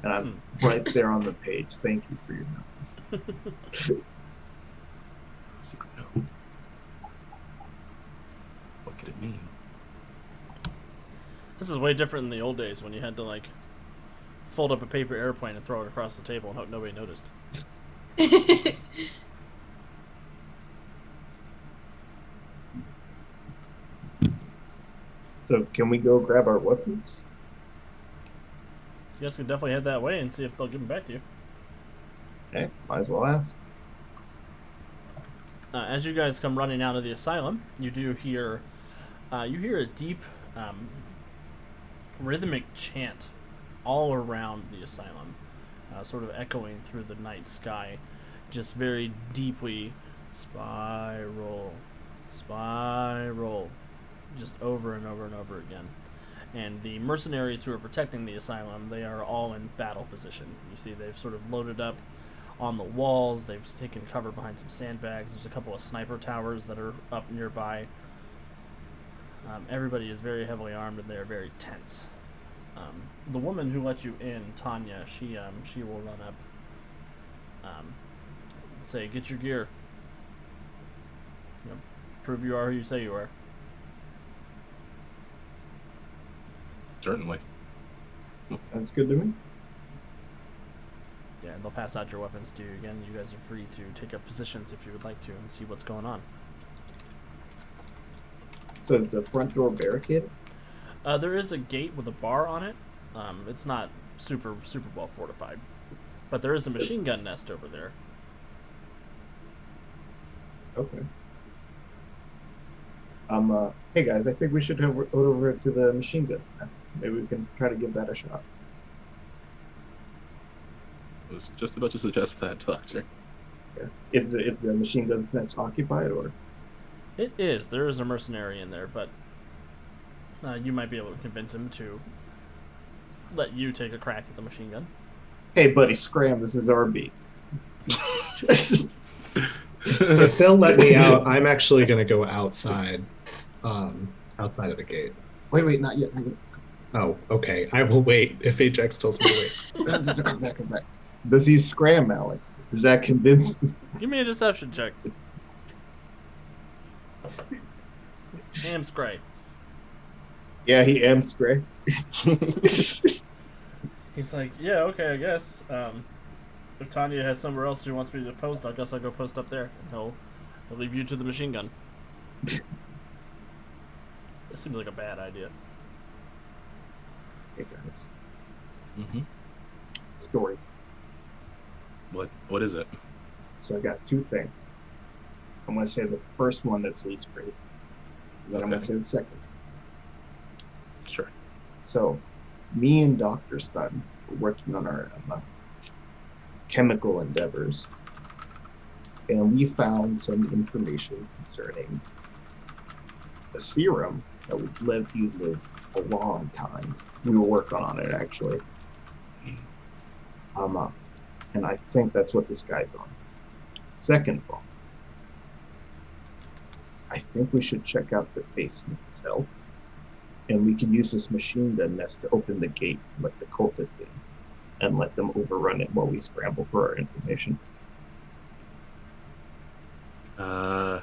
And I'm right there on the page. Thank you for your note. Secret note. What could it mean? This is way different than the old days when you had to, like, fold up a paper airplane and throw it across the table and hope nobody noticed. So can we go grab our weapons? You guys can definitely head that way and see if they'll give them back to you. Okay, might as well ask. As you guys come running out of the asylum, you do hear, a deep, rhythmic chant all around the asylum, sort of echoing through the night sky, just very deeply, spiral, spiral, just over and over and over again. And the mercenaries who are protecting the asylum, they are all in battle position. You see they've sort of loaded up on the walls, they've taken cover behind some sandbags, there's a couple of sniper towers that are up nearby. Everybody is very heavily armed and they are very tense. The woman who let you in, Tanya, she will run up. Say, get your gear. Prove you are who you say you are. Certainly. That's good to me. Yeah, and they'll pass out your weapons to you again. You guys are free to take up positions if you would like to and see what's going on. So is the front door barricaded? There is a gate with a bar on it. It's not super well fortified, but there is a machine gun nest over there. Okay. Hey guys, I think we should head over to the machine guns nest. Maybe we can try to give that a shot. I was just about to suggest that, Doctor. Yeah. Is the machine guns nest occupied or? It is. There is a mercenary in there, but you might be able to convince him to let you take a crack at the machine gun. Hey buddy, scram! This is our beat. If they'll let me out, I'm actually going to go outside, outside of the gate. Wait, not yet. Oh, okay. I will wait if Ajax tells me to wait. Come back. Does he scram, Alex? Does that convince? Give me a deception check. Ham scray. Yeah, he am scray. He's like, yeah, okay, I guess. If Tanya has somewhere else she wants me to post, I guess I'll go post up there. And he'll leave you to the machine gun. This seems like a bad idea. Hey guys, Mm-hmm. story. What is it? So I got two things. I'm going to say the first one that's least crazy. Then I'm going to say the second. Sure. So, me and Dr. Sun were working on our chemical endeavors, and we found some information concerning a serum that would let you live a long time. We were working on it actually. And I think that's what this guy's on. Second of all, I think we should check out the basement itself, and we can use this machine gun nest to open the gate to let the cultists in and let them overrun it while we scramble for our information. I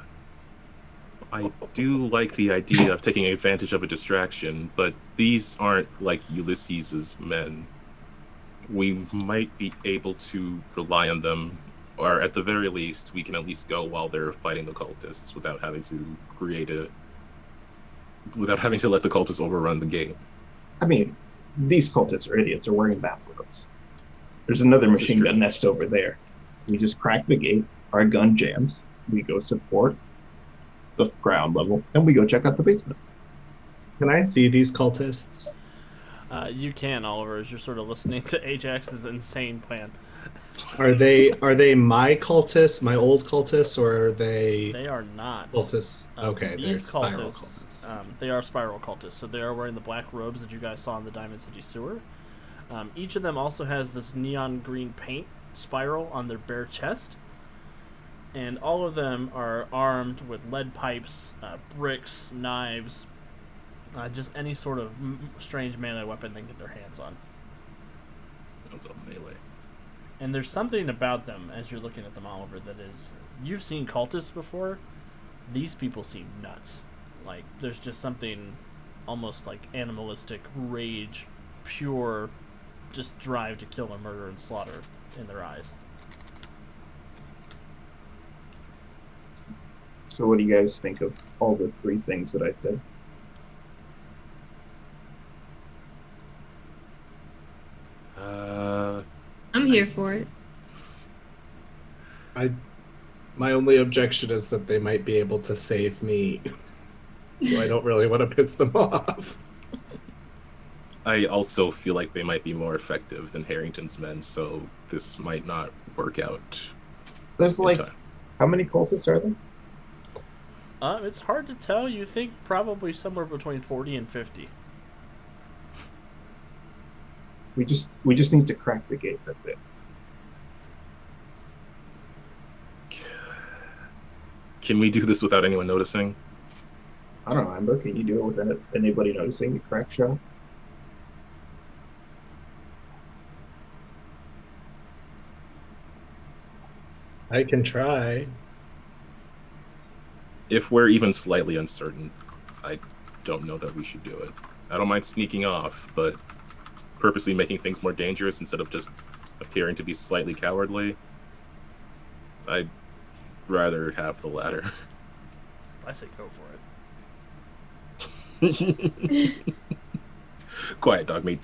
do like the idea of taking advantage of a distraction, but these aren't like Ulysses' men. We might be able to rely on them, or at the very least, we can at least go while they're fighting the cultists without having to let the cultists overrun the gate. I mean, these cultists are idiots. They're wearing bathrobes. There's another This is machine true. gun nest over there. We just crack the gate. Our gun jams. We go support the ground level, and we go check out the basement. Can I see these cultists? You can, Oliver, as you're sort of listening to Ajax's insane plan. Are they my cultists, my old cultists, or are they They are not. cultists? Okay, they're These spiral cultists, cultists. they are spiral cultists, so they are wearing the black robes that you guys saw in the Diamond City sewer. Each of them also has this neon green paint spiral on their bare chest, and all of them are armed with lead pipes, bricks, knives, just any sort of strange melee weapon they can get their hands on. That's all melee. And there's something about them, as you're looking at them, Oliver, that is... You've seen cultists before. These people seem nuts. Like, there's just something almost like animalistic rage, pure, just drive to kill and murder and slaughter in their eyes. So what do you guys think of all the three things that I said? I'm here for it. My only objection is that they might be able to save me. So I don't really want to piss them off. I also feel like they might be more effective than Harrington's men, so this might not work out. There's in like, time. how many cultists are there? It's hard to tell. You think probably somewhere between 40 and 50. We just need to crack the gate. That's it. Can we do this without anyone noticing? I don't know, Amber. Can you do it without anybody noticing the crack shot? I can try. If we're even slightly uncertain, I don't know that we should do it. I don't mind sneaking off, but purposely making things more dangerous instead of just appearing to be slightly cowardly, I'd rather have the latter. I say go for it. Quiet, dog meat.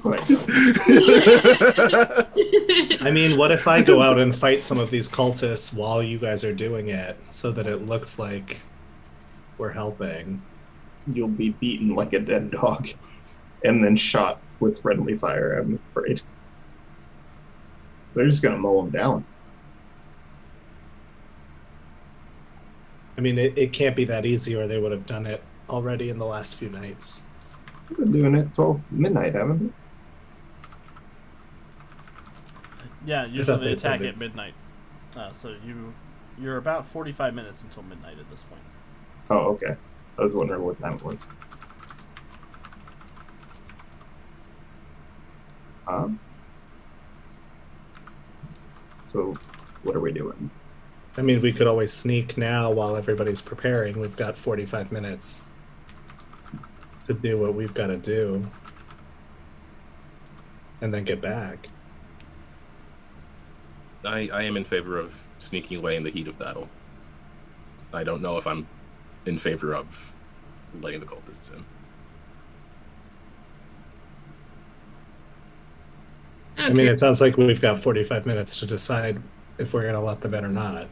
Quiet. I mean, what if I go out and fight some of these cultists while you guys are doing it so that it looks like we're helping? You'll be beaten like a dead dog and then shot with friendly fire, I'm afraid. They're just going to mow them down. I mean, it can't be that easy, or they would have done it already in the last few nights. We've been doing it 12 midnight, haven't we? Yeah, usually they they attack said at midnight. So you're about 45 minutes until midnight at this point. Oh, okay. I was wondering what time it was. So, what are we doing? I mean, we could always sneak now while everybody's preparing. We've got 45 minutes to do what we've got to do. And then get back. I am in favor of sneaking away in the heat of battle. I don't know if I'm in favor of letting the cultists in. I mean, it sounds like we've got 45 minutes to decide if we're going to let them in or not.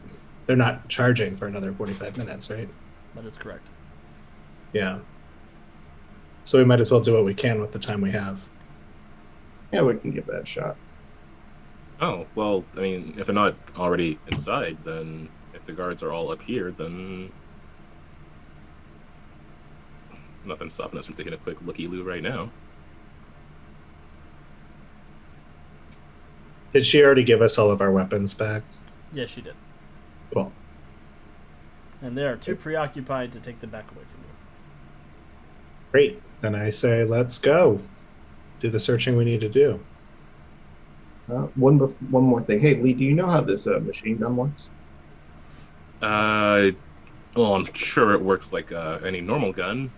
They're not charging for another 45 minutes, right? That is correct. Yeah. So we might as well do what we can with the time we have. Yeah, we can give that a shot. Oh, well, I mean, if they're not already inside, then if the guards are all up here, then nothing's stopping us from taking a quick looky-loo right now. Did she already give us all of our weapons back? Yes, she did. Cool. And they are too preoccupied to take them back away from you. Great. Then I say, let's go. Do the searching we need to do. One more thing. Hey, Lee, do you know how this machine gun works? Well, I'm sure it works like any normal gun.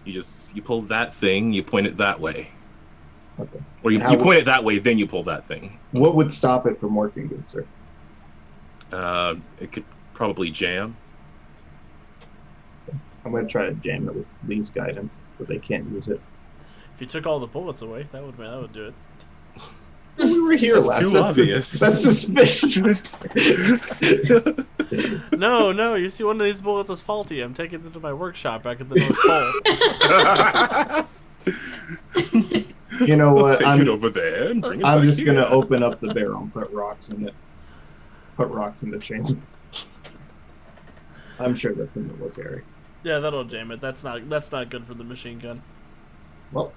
You pull that thing, you point it that way. Okay. Or you point it that way, then you pull that thing. What would stop it from working, good sir? It could probably jam. I'm going to try to jam it with Lee's guidance, so they can't use it. If you took all the bullets away, that would do it. We were here That's last. too obvious. That's suspicious. No, you see one of these bullets is faulty. I'm taking it to my workshop back at the North Pole. You know what? Take it over there and bring it I'm back just here. going to open up the barrel and put rocks in it. Put rocks in the chamber. I'm sure that's in the military. Yeah, that'll jam it. That's not good for the machine gun. Well,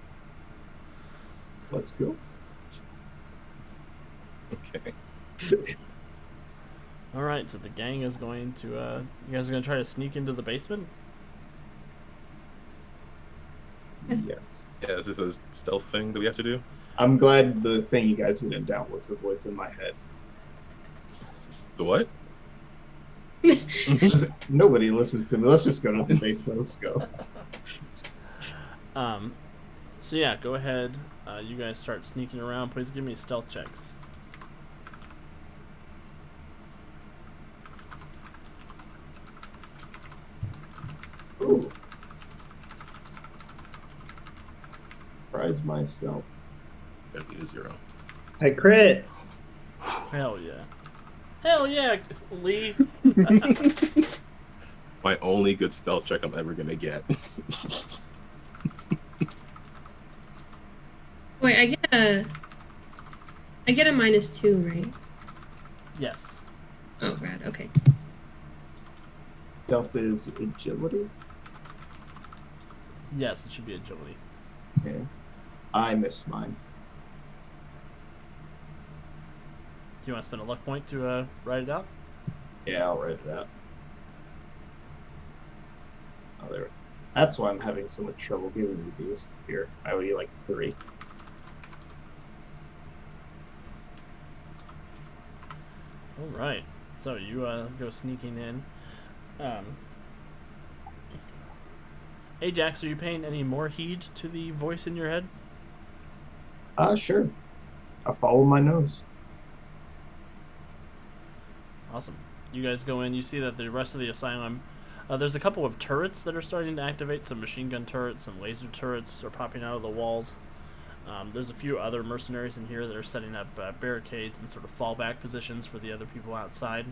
let's go. Okay. All right, so the gang is going to. You guys are going to try to sneak into the basement. Yes. Yeah, is this a stealth thing that we have to do? I'm glad the thing you guys didn't doubt was the voice in my head. The what? Nobody listens to me. Let's just go to the basement. Let's go. So yeah, go ahead. You guys start sneaking around. Please give me stealth checks. Ooh. Surprise myself. Gotta beat a 0. I crit. Hell yeah. Hell yeah, Lee. My only good stealth check I'm ever gonna get. Wait, I get a -2, right? Yes. Oh, rad. Okay. Stealth is agility. Yes, it should be agility. Okay. I missed mine. you want to spend a luck point to write it out? Yeah, I'll write it out. Oh, there. That's why I'm having so much trouble giving you these. Here, I owe you like 3. All right. So you go sneaking in. Ajax, are you paying any more heed to the voice in your head? Sure. I follow my nose. Awesome. You guys go in. You see that the rest of the asylum, there's a couple of turrets that are starting to activate. Some machine gun turrets, some laser turrets are popping out of the walls. There's a few other mercenaries in here that are setting up barricades and sort of fallback positions for the other people outside.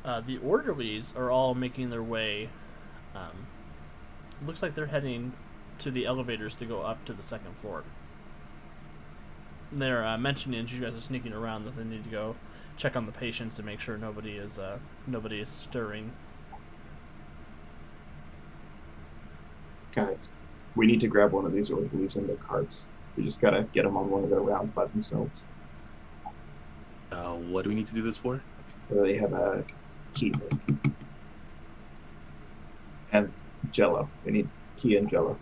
The orderlies are all making their way. Looks like they're heading to the elevators to go up to the second floor. They're mentioning, as you guys are sneaking around, that they need to go check on the patients to make sure nobody is stirring. Guys, we need to grab one of these orderlies in their carts. We just gotta get them on one of their rounds by themselves. What do we need to do this for? They have a key and Jello. We need key and Jello.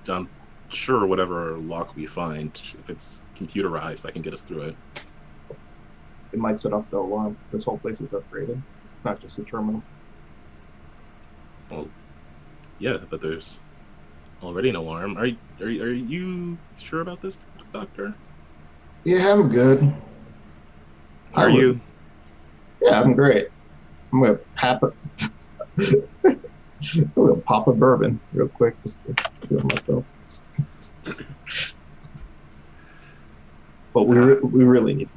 I'm sure whatever lock we find, if it's computerized, I can get us through it. It might set off the alarm. This whole place is upgraded. It's not just a terminal. Well, yeah, but there's already an alarm. Are you sure about this, Doctor? Yeah, I'm good. Are you? Yeah, I'm great. I'm gonna pop a bourbon real quick just to feel myself. But we really need.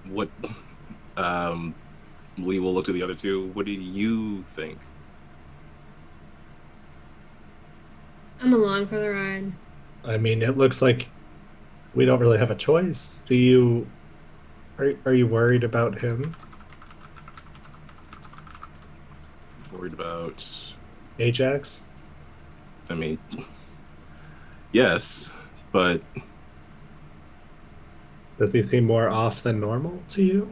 What? We will look to the other two. What do you think? I'm along for the ride. I mean, it looks like we don't really have a choice. Are you worried about him, Worried about? Ajax? I mean, yes, but Does he seem more off than normal to you?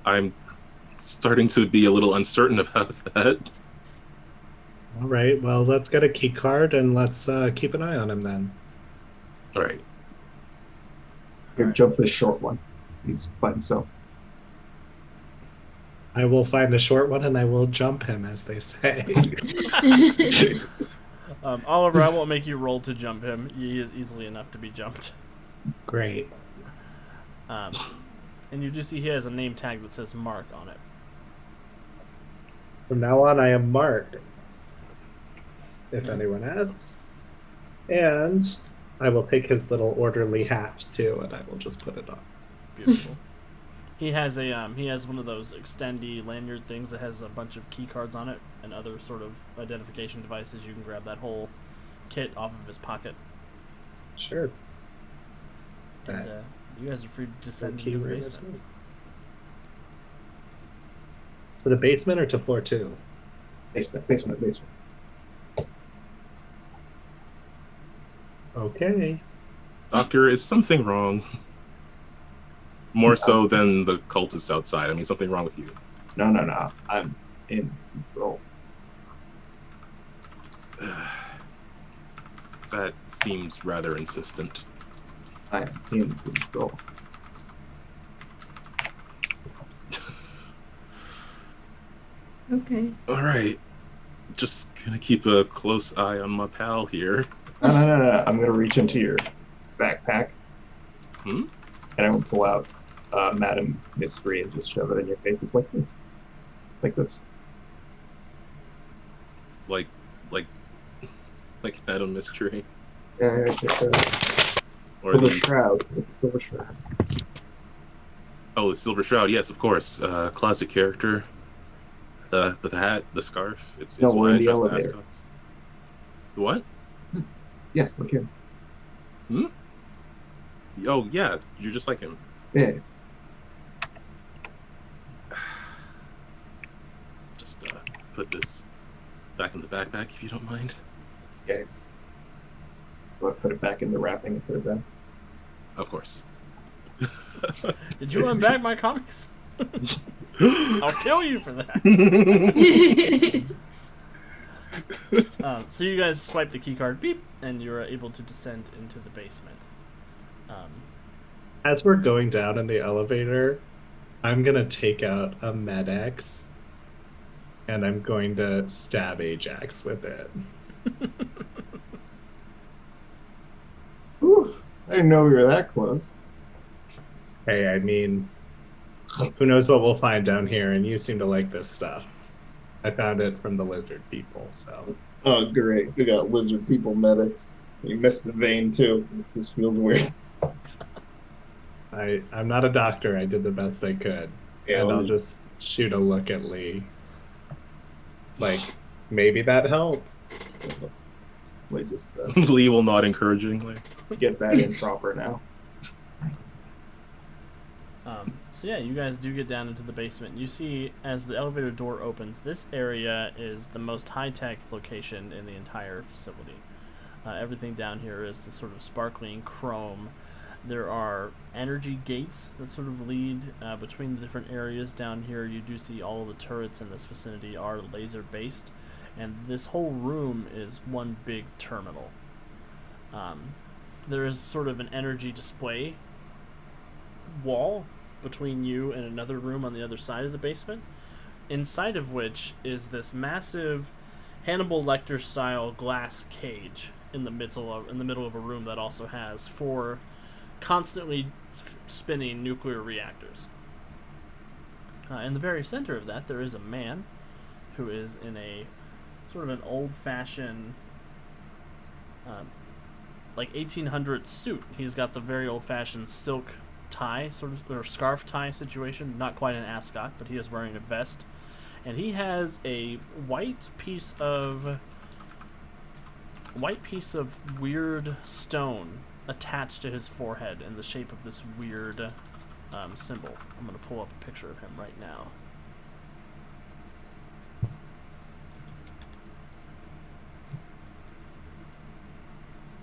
I'm starting to be a little uncertain about that. All right, well, let's get a key card and let's keep an eye on him then. All right. Here, jump this short one. He's by himself. I will find the short one and I will jump him, as they say. Oliver, I won't make you roll to jump him. He is easily enough to be jumped. Great. And you do see he has a name tag that says Mark on it. From now on, I am Mark, if anyone asks. And I will take his little orderly hat, too, and I will just put it on. Beautiful. He has one of those extendy lanyard things that has a bunch of key cards on it and other sort of identification devices. You can grab that whole kit off of his pocket. Sure. And you guys are free to descend Key into the ring basement. To the basement or to floor 2? Basement. Okay. Doctor, is something wrong? More so than the cultists outside. I mean, something wrong with you. No. I'm in control. That seems rather insistent. I am in control. Okay. All right. Just gonna keep a close eye on my pal here. No. I'm gonna reach into your backpack. Hmm? And I'm gonna pull out Madam Mystery and just shove it in your face. It's like this. Like this. Like Madam Mystery. Yeah, Or silver the shroud. With the silver shroud. the Silver Shroud. Yes, of course. Classic character. The hat, the scarf. It's No, what we're I in the trust the elevator. mascots. The what? Yes, look here. Oh yeah, you're just like him. Yeah. Just put this back in the backpack if you don't mind. Okay. Do I put it back in the wrapping and put it back? Of course. Did you unbag my comics? I'll kill you for that. So you guys swipe the key card, beep, and you're able to descend into the basement. As we're going down in the elevator, I'm gonna take out a Med-X and I'm going to stab Ajax with it. Whew, I didn't know we were that close. Hey, I mean, who knows what we'll find down here, and you seem to like this stuff. I found it from the lizard people, so. Oh, great. We got lizard people medics. You missed the vein, too. This feels weird. I'm not a doctor. I did the best I could. Yeah, and I'll just shoot a look at Lee. Like, maybe that helped. We just Lee will nod encouragingly. get that in proper now. So yeah, you guys do get down into the basement. You see, as the elevator door opens, this area is the most high-tech location in the entire facility. Everything down here is this sort of sparkling chrome. There are energy gates that sort of lead between the different areas down here. You do see all of the turrets in this vicinity are laser-based, and this whole room is one big terminal. There is sort of an energy display wall between you and another room on the other side of the basement, inside of which is this massive Hannibal Lecter style glass cage in the middle of a room that also has 4 constantly spinning nuclear reactors. In the very center of that, there is a man who is in a sort of an old-fashioned like 1800s suit. He's got the very old-fashioned silk tie, sort of, or scarf tie situation. Not quite an ascot, but he is wearing a vest, and he has a white piece of weird stone attached to his forehead in the shape of this weird symbol. I'm going to pull up a picture of him right now.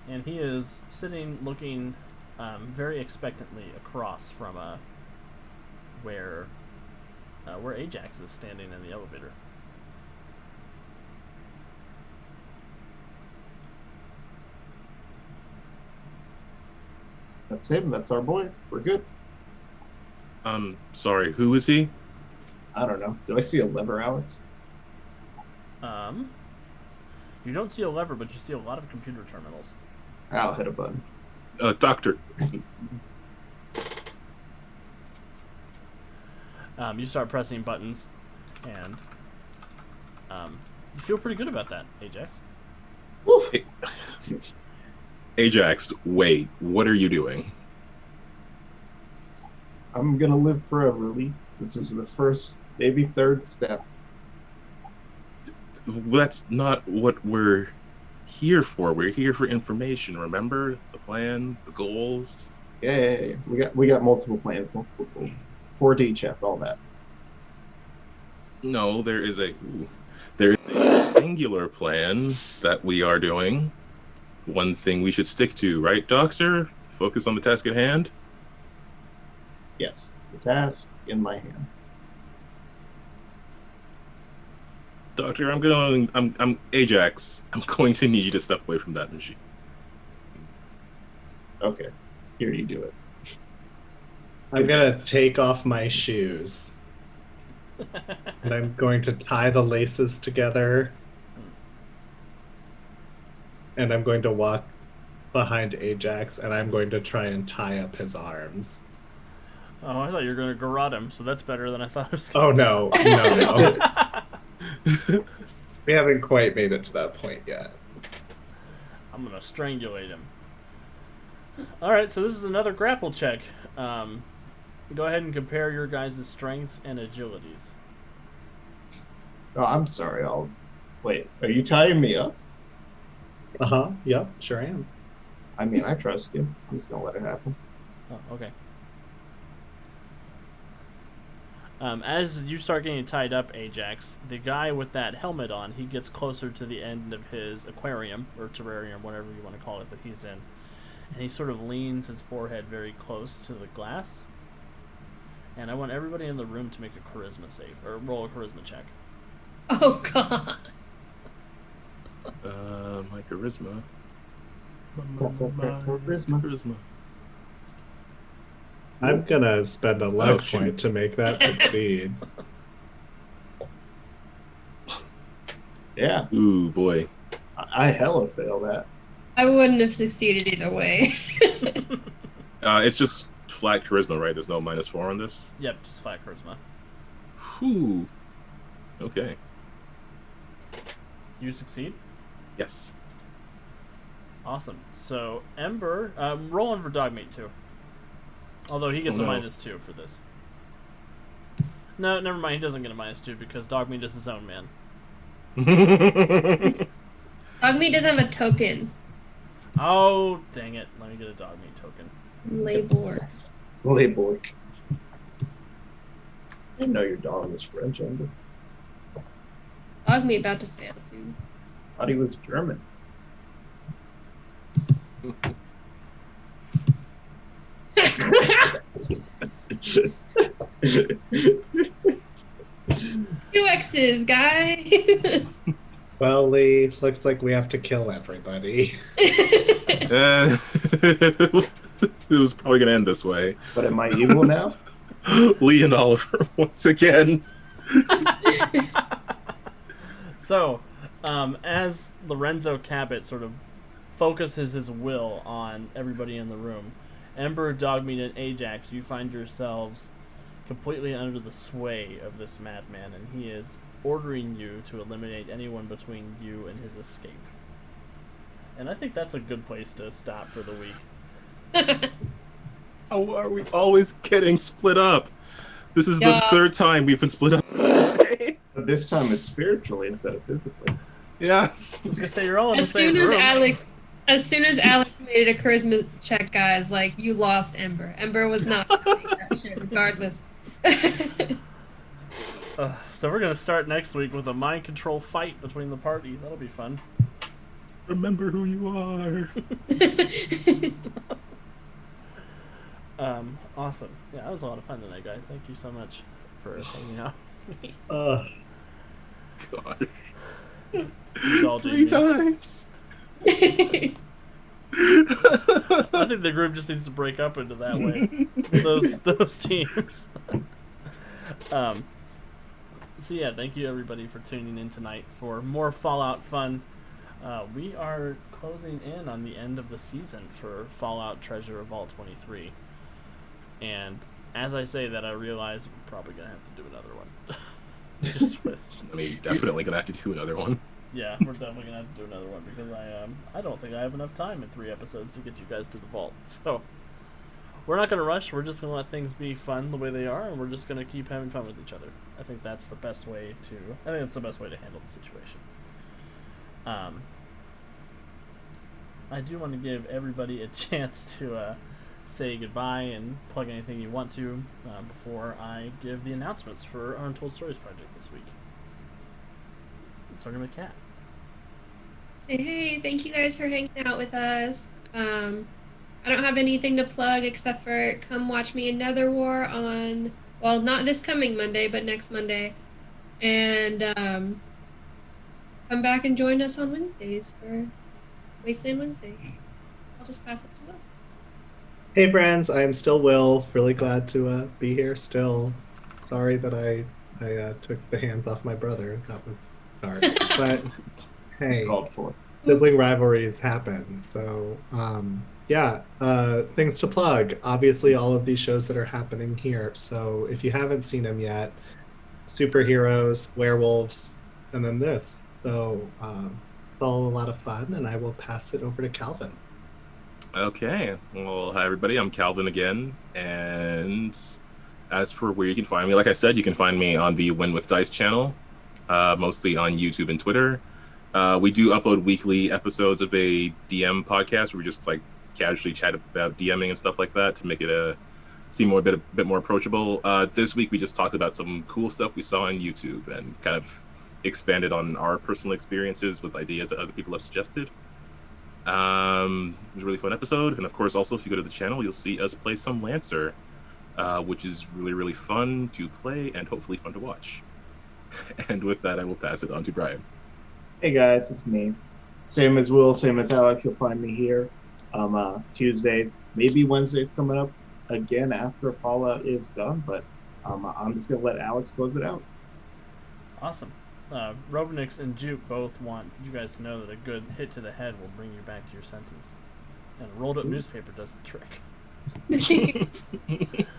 And he is sitting looking very expectantly across from where Ajax is standing in the elevator. That's him. That's our boy. We're good. Sorry, who is he? I don't know. Do I see a lever, Alex? You don't see a lever, but you see a lot of computer terminals. I'll hit a button. Doctor. You start pressing buttons, and you feel pretty good about that, Ajax. Ajax, wait, what are you doing? I'm gonna live forever, Lee. This is the first, maybe third step. That's not what we're here for. We're here for information, remember? The plan, the goals. Yeah. We got multiple plans, multiple goals. 4D chess, all that. No, there is a singular plan that we are doing. One thing we should stick to, right, Doctor? Focus on the task at hand. Yes, the task in my hand. Doctor, I'm Ajax. I'm going to need you to step away from that machine. Okay, here you do it. I'm gonna take off my shoes. And I'm going to tie the laces together. And I'm going to walk behind Ajax, and I'm going to try and tie up his arms. Oh, I thought you were going to garrote him, so that's better than I thought it was Oh, going to no. We haven't quite made it to that point yet. I'm going to strangulate him. Alright, so this is another grapple check. Go ahead and compare your guys' strengths and agilities. Oh, I'm sorry. Wait. Are you tying me up? Uh-huh. Yep, sure am. I mean, I trust you. I'm just gonna let it happen. Oh, okay. As you start getting tied up, Ajax, the guy with that helmet on, he gets closer to the end of his aquarium, or terrarium, whatever you want to call it, that he's in. And he sort of leans his forehead very close to the glass. And I want everybody in the room to make a charisma save, or roll a charisma check. Oh god. My charisma. Charisma. I'm gonna spend a luck shoot. point to make that succeed. Yeah, Ooh, boy. I hella fail that. I wouldn't have succeeded either way. It's just flat charisma, right? There's no -4 on this. Yep, just flat charisma. Whew. Okay. You succeed? Yes. Awesome. So, Ember, rolling for Dogmeat too. Although he gets Oh, a no. -2 for this. No, never mind. He doesn't get a -2 because Dogmeat is his own man. Dogmeat doesn't have a token. Oh, dang it. Let me get a Dogmeat token. Labor. Labor. I didn't know your dog was French, Amber. Dogmeat about to fail too. Thought he was German. Two X's, guy. Well, Lee, looks like we have to kill everybody. It was probably gonna end this way. But am I evil now? Lee and Oliver once again. So, as Lorenzo Cabot sort of focuses his will on everybody in the room, Ember, Dogmeat, and Ajax, you find yourselves completely under the sway of this madman, and he is ordering you to eliminate anyone between you and his escape. And I think that's a good place to stop for the week. How are we always getting split up? This is the Yeah. third time we've been split up. But this time it's spiritually instead of physically. Yeah. I was gonna say you're all in the As same soon as room. Alex made a charisma check, guys, like, you lost Ember. Ember was not doing that shit regardless. So we're gonna start next week with a mind control fight between the party. That'll be fun. Remember who you are. Awesome. Yeah, that was a lot of fun tonight, guys. Thank you so much for hanging out with me. God. Indulging 3 me. times. I think the group just needs to break up into that way. those teams. So yeah, thank you everybody for tuning in tonight for more Fallout fun. We are closing in on the end of the season for Fallout Treasure of Vault 23. And as I say that, I realize we're probably going to have to do another one. Just with... I mean, definitely gonna have to do another one. Yeah, we're definitely going to have to do another one because I don't think I have enough time in 3 episodes to get you guys to the vault. So we're not going to rush. We're just going to let things be fun the way they are, and we're just going to keep having fun with each other. I think that's the best way to handle the situation. I do want to give everybody a chance to say goodbye and plug anything you want to before I give the announcements for our Untold Stories project this week. Starting with Kat. Hey, thank you guys for hanging out with us. I don't have anything to plug except for come watch me in Nether War on, well, not this coming Monday, but next Monday. And come back and join us on Wednesdays for Wasteland Wednesday. I'll just pass it to Will. Hey friends, I'm still Will. Really glad to be here still. Sorry that I took the hands off my brother. That was dark. But hey, It's called for. sibling Oops. rivalries happen. So yeah, things to plug. Obviously, all of these shows that are happening here. So if you haven't seen them yet, superheroes, werewolves, and then this. So it's all a lot of fun, and I will pass it over to Calvin. Okay. Well, hi everybody. I'm Calvin again. And as for where you can find me, like I said, you can find me on the Win with Dice channel, mostly on YouTube and Twitter. We do upload weekly episodes of a DM podcast where we just like casually chat about DMing and stuff like that to make it a seem more a bit more approachable. This week we just talked about some cool stuff we saw on YouTube and kind of expanded on our personal experiences with ideas that other people have suggested. It was a really fun episode, and of course, also if you go to the channel, you'll see us play some Lancer, which is really fun to play and hopefully fun to watch. And with that, I will pass it on to Brian. Hey guys, it's me. Same as Will, same as Alex. You'll find me here Tuesdays, maybe Wednesdays coming up again after Fallout is done. But I'm just gonna let Alex close it out. Awesome. Robinix and Juke both want you guys to know that a good hit to the head will bring you back to your senses, and a rolled up newspaper does the trick.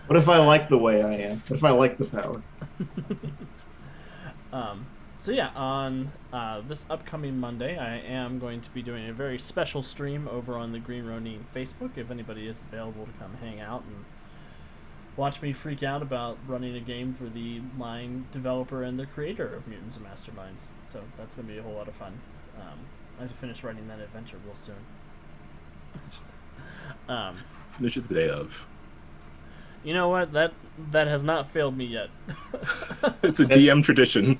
What if I like the way I am? What if I like the power? So yeah, on this upcoming Monday, I am going to be doing a very special stream over on the Green Ronin Facebook. If anybody is available to come hang out and watch me freak out about running a game for the line developer and the creator of Mutants and Masterminds. So that's going to be a whole lot of fun. I have to finish writing that adventure real soon. Finish it the day of. You know what? That has not failed me yet. It's a DM tradition.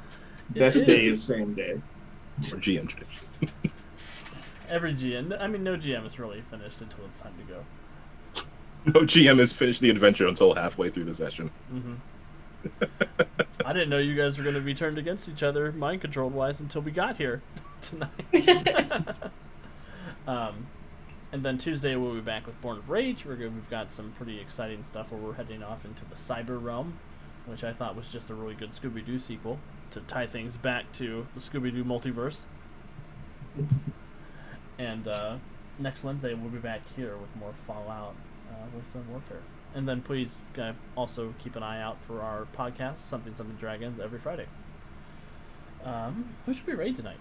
Best day is same day. Or GM tradition. Every GM. I mean, no GM is really finished until it's time to go. No GM has finished the adventure until halfway through the session. Mm-hmm. I didn't know you guys were going to be turned against each other, mind control wise, until we got here tonight. And then Tuesday we'll be back with Born of Rage. We've got some pretty exciting stuff where we're heading off into the cyber realm, which I thought was just a really good Scooby-Doo sequel to tie things back to the Scooby-Doo multiverse. And next Wednesday we'll be back here with more Fallout with some Warfare. And then please also keep an eye out for our podcast, Something Dragons, every Friday. Who should we raid tonight?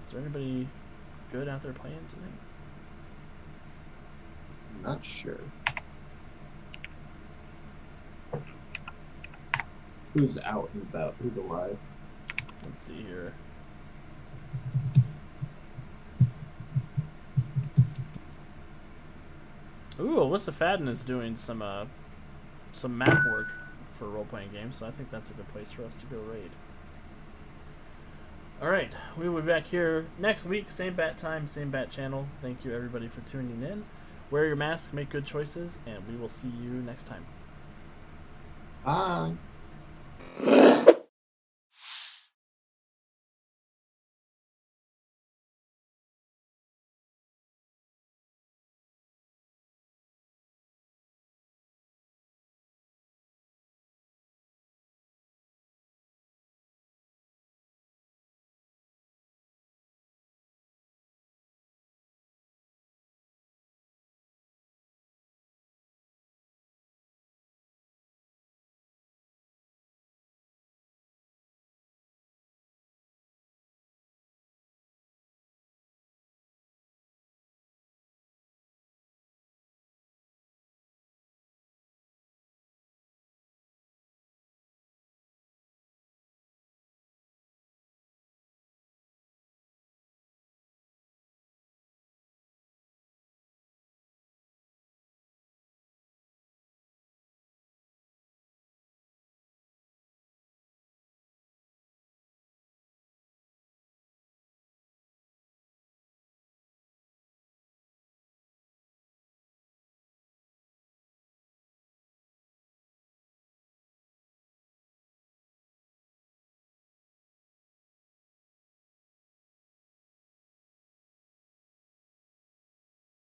Is there anybody good out there playing tonight? I'm not sure. Who's out and about? Who's alive? Let's see here. Ooh, Lyssa Fadden is doing some map work for role-playing games, so I think that's a good place for us to go raid. Alright, we will be back here next week, same bat time, same bat channel. Thank you everybody for tuning in. Wear your mask, make good choices, and we will see you next time. Bye.